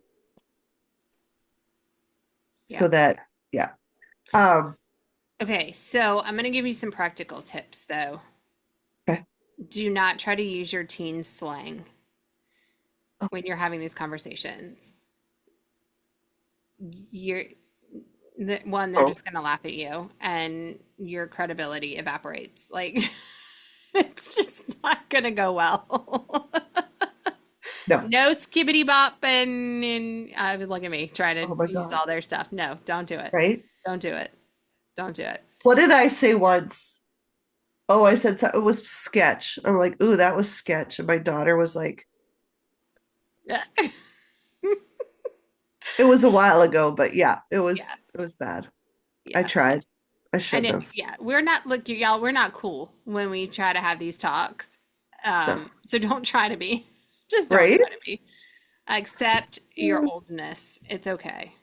Speaker 2: Yeah.
Speaker 1: so that, yeah. Um,
Speaker 2: Okay, so I'm going to give you some practical tips though.
Speaker 1: okay.
Speaker 2: Do not try to use your teen slang
Speaker 1: Oh,
Speaker 2: when you're having these conversations. You're one, they're
Speaker 1: oh,
Speaker 2: just going to laugh at you and your credibility evaporates. Like, it's just not going to go well.
Speaker 1: no.
Speaker 2: No skibbity bop and look at me try to
Speaker 1: Oh my
Speaker 2: use
Speaker 1: God.
Speaker 2: all their stuff. No, don't do it.
Speaker 1: Right?
Speaker 2: Don't do it. Don't do it.
Speaker 1: What did I say once? Oh, I said it was sketch. I'm like, ooh, that was sketch. And my daughter was like, it was a while ago, but yeah,
Speaker 2: Yeah,
Speaker 1: it was bad. I
Speaker 2: yeah.
Speaker 1: tried. I
Speaker 2: And
Speaker 1: shouldn't have.
Speaker 2: yeah, we're not look, y'all. We're not cool when we try to have these talks.
Speaker 1: No.
Speaker 2: So don't try to be. Just don't
Speaker 1: Right?
Speaker 2: try to be. Accept your oldness. It's okay.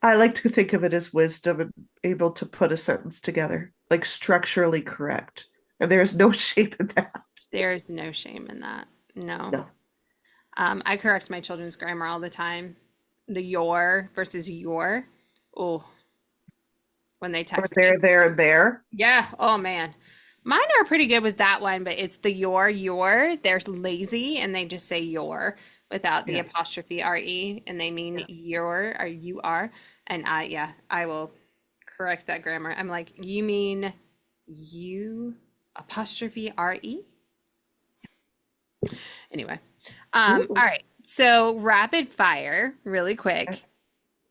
Speaker 1: I like to think of it as wisdom and able to put a sentence together, like structurally correct. And there is no shame in that.
Speaker 2: There's no shame in that. No.
Speaker 1: No.
Speaker 2: I correct my children's grammar all the time. The your versus your. Oh, when they
Speaker 1: Or
Speaker 2: text me.
Speaker 1: there, and there.
Speaker 2: Yeah. Oh man. Mine are pretty good with that one, but it's the your. They're lazy and they just say your without the
Speaker 1: Yeah.
Speaker 2: apostrophe re, and they mean
Speaker 1: Yeah.
Speaker 2: your or you are. And I will correct that grammar. I'm like, you mean you apostrophe R-E. Anyway, all
Speaker 1: Ooh.
Speaker 2: right. So rapid fire, really
Speaker 1: Okay.
Speaker 2: quick.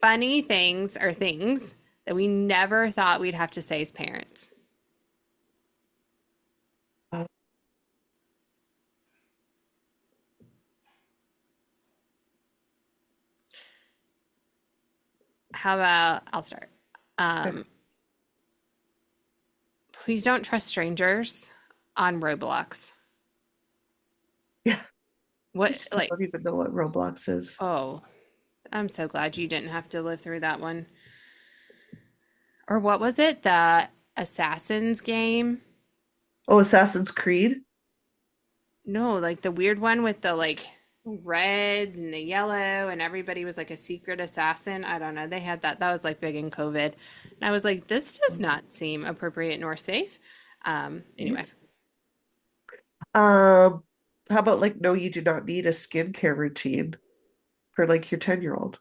Speaker 2: Funny things are things that we never thought we'd have to say as parents.
Speaker 1: Uh,
Speaker 2: How about I'll start.
Speaker 1: okay.
Speaker 2: Um, please don't trust strangers on Roblox.
Speaker 1: Yeah. I
Speaker 2: What,
Speaker 1: still
Speaker 2: like,
Speaker 1: don't even know what Roblox is.
Speaker 2: oh, I'm so glad you didn't have to live through that one. Or what was it? The Assassin's game?
Speaker 1: Oh, Assassin's Creed?
Speaker 2: No, like the weird one with the like red and the yellow, and everybody was like a secret assassin. I don't know. They had that. That was like big in COVID. And I was like, this does not seem appropriate nor safe. Anyway,
Speaker 1: Right. Um, how about like, no, you do not need a skincare routine for like your 10-year-old.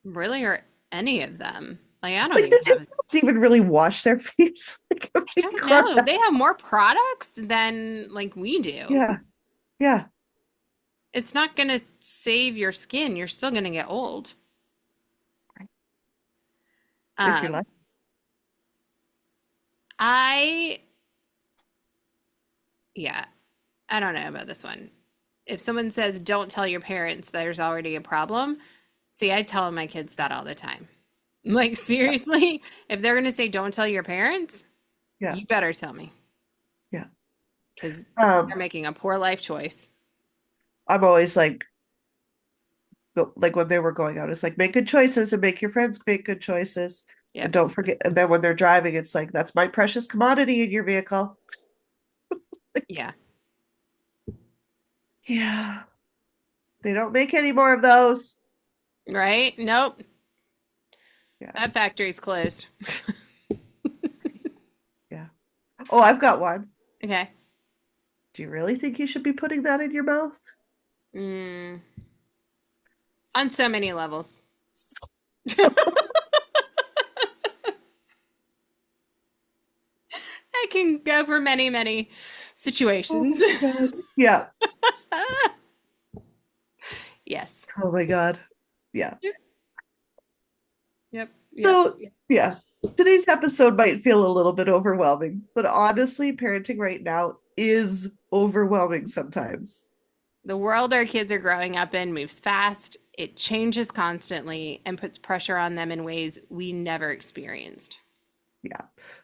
Speaker 2: really, or any of them. Like, I don't
Speaker 1: Like,
Speaker 2: even
Speaker 1: the
Speaker 2: have,
Speaker 1: 10-year-olds even really wash their face? Like, I
Speaker 2: I
Speaker 1: mean,
Speaker 2: don't
Speaker 1: come
Speaker 2: know.
Speaker 1: on.
Speaker 2: They have more products than like we do.
Speaker 1: Yeah, yeah.
Speaker 2: It's not going to save your skin. You're still going to get old.
Speaker 1: If you're
Speaker 2: Um,
Speaker 1: lucky.
Speaker 2: I, yeah, I don't know about this one. If someone says, don't tell your parents there's already a problem, see, I tell my kids that all the time. Like,
Speaker 1: Yeah,
Speaker 2: seriously, if they're going to say, don't tell your parents,
Speaker 1: yeah,
Speaker 2: you better tell me
Speaker 1: yeah.
Speaker 2: because they're
Speaker 1: Um,
Speaker 2: making a poor life choice.
Speaker 1: I'm always like, like when they were going out, it's like make good choices and make your friends make good choices. And
Speaker 2: Yep.
Speaker 1: don't forget, and then when they're driving, it's like that's my precious commodity in your vehicle.
Speaker 2: Yeah.
Speaker 1: Yeah, they don't make any more of those.
Speaker 2: Right? Nope.
Speaker 1: Yeah,
Speaker 2: That factory's closed.
Speaker 1: yeah. Oh, I've got one.
Speaker 2: Okay.
Speaker 1: Do you really think you should be putting that in your mouth?
Speaker 2: Mm, on so many levels. I can go for many, many
Speaker 1: Oh
Speaker 2: situations.
Speaker 1: my God. Yeah.
Speaker 2: Yes.
Speaker 1: Oh my God. Yeah.
Speaker 2: Yep. Yep. Yep.
Speaker 1: So, yeah, today's episode might feel a little bit overwhelming, but honestly, parenting right now is overwhelming sometimes.
Speaker 2: The world our kids are growing up in moves fast, it changes constantly, and puts pressure on them in ways we never experienced.
Speaker 1: Yeah.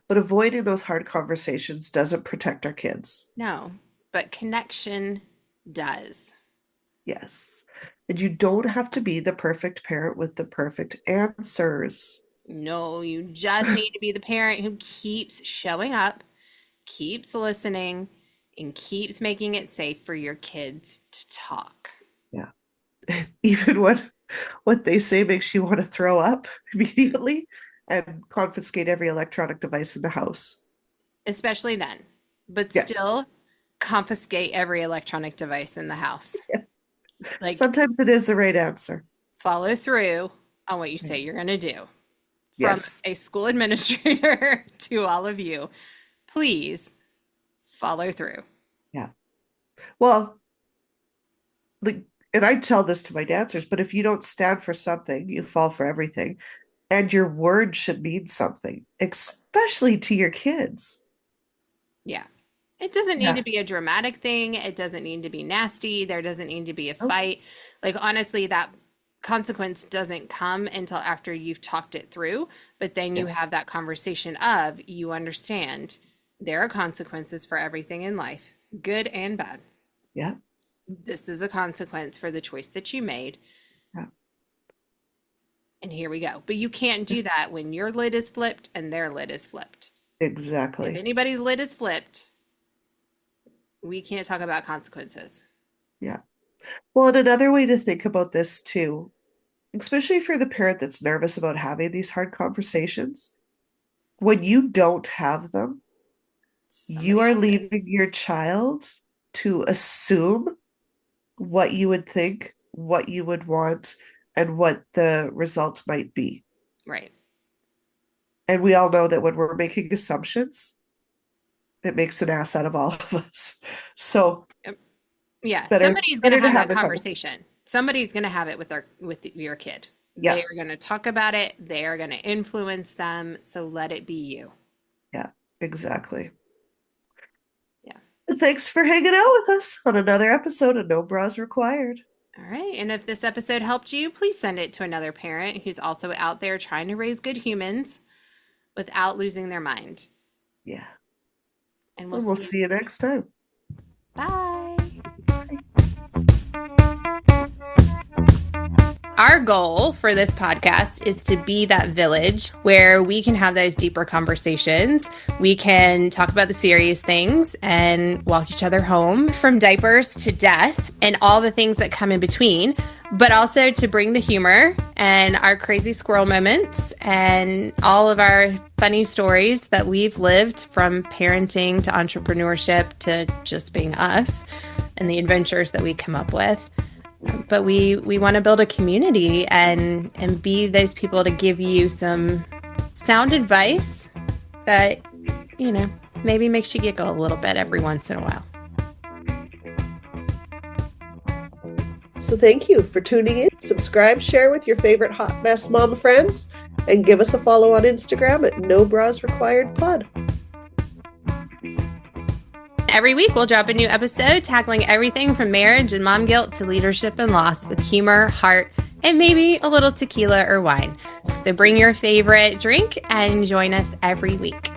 Speaker 1: But avoiding those hard conversations doesn't protect our kids.
Speaker 2: No, but connection does.
Speaker 1: Yes. And you don't have to be the perfect parent with the perfect answers.
Speaker 2: No, you just need to be the parent who keeps showing up, keeps listening, and keeps making it safe for your kids to talk.
Speaker 1: Yeah. Even when what they say makes you want to throw up immediately and confiscate every electronic device in the house.
Speaker 2: Especially then, but
Speaker 1: Yeah.
Speaker 2: still confiscate every electronic device in the house.
Speaker 1: Yeah.
Speaker 2: Like,
Speaker 1: Sometimes it is the right answer.
Speaker 2: follow through on what you say you're going to do. From
Speaker 1: Yes.
Speaker 2: a school administrator to all of you, please follow through.
Speaker 1: Yeah. Well, like, and I tell this to my dancers, but if you don't stand for something, you fall for everything. And your word should mean something, especially to your kids.
Speaker 2: Yeah. It doesn't need
Speaker 1: Yeah.
Speaker 2: to be a dramatic thing. It doesn't need to be nasty. There doesn't need to be a
Speaker 1: Oh,
Speaker 2: fight. Like, honestly, that consequence doesn't come until after you've talked it through. But then you
Speaker 1: yeah.
Speaker 2: have that conversation of you understand there are consequences for everything in life, good and bad.
Speaker 1: Yeah.
Speaker 2: This is a consequence for the choice that you made.
Speaker 1: Yeah.
Speaker 2: And here we go. But you can't do that when your lid is flipped and their lid is flipped. If
Speaker 1: Exactly.
Speaker 2: anybody's lid is flipped, we can't talk about consequences.
Speaker 1: Yeah. Well, and another way to think about this too, especially for the parent that's nervous about having these hard conversations, when you don't have them, you
Speaker 2: Somebody
Speaker 1: are
Speaker 2: else is.
Speaker 1: leaving your child to assume what you would think, what you would want, and what the result might be.
Speaker 2: Right.
Speaker 1: And we all know that when we're making assumptions, it makes an ass out of all of us. So
Speaker 2: Yeah,
Speaker 1: better
Speaker 2: somebody's going to
Speaker 1: better to
Speaker 2: have
Speaker 1: have
Speaker 2: that
Speaker 1: the conversation.
Speaker 2: conversation. Somebody's going to have it with your kid. They
Speaker 1: Yeah,
Speaker 2: are going to talk about it. They are going to influence them. So let it be you.
Speaker 1: yeah, exactly.
Speaker 2: Yeah.
Speaker 1: And thanks for hanging out with us on another episode of No Bras Required.
Speaker 2: All right. And if this episode helped you, please send it to another parent who's also out there trying to raise good humans without losing their mind.
Speaker 1: Yeah.
Speaker 2: And we'll
Speaker 1: And we'll
Speaker 2: see you.
Speaker 1: see you next time.
Speaker 2: Bye.
Speaker 1: Bye.
Speaker 2: Our goal for this podcast is to be that village where we can have those deeper conversations. We can talk about the serious things and walk each other home from diapers to death and all the things that come in between, but also to bring the humor and our crazy squirrel moments and all of our funny stories that we've lived from parenting to entrepreneurship to just being us and the adventures that we come up with. But we want to build a community and be those people to give you some sound advice that, you know, maybe makes you giggle a little bit every once in a while.
Speaker 1: So thank you for tuning in. Subscribe, share with your favorite hot mess mom friends, and give us a follow on Instagram at No Bras Required Pod.
Speaker 2: Every week, we'll drop a new episode tackling everything from marriage and mom guilt to leadership and loss with humor, heart, and maybe a little tequila or wine. So bring your favorite drink and join us every week.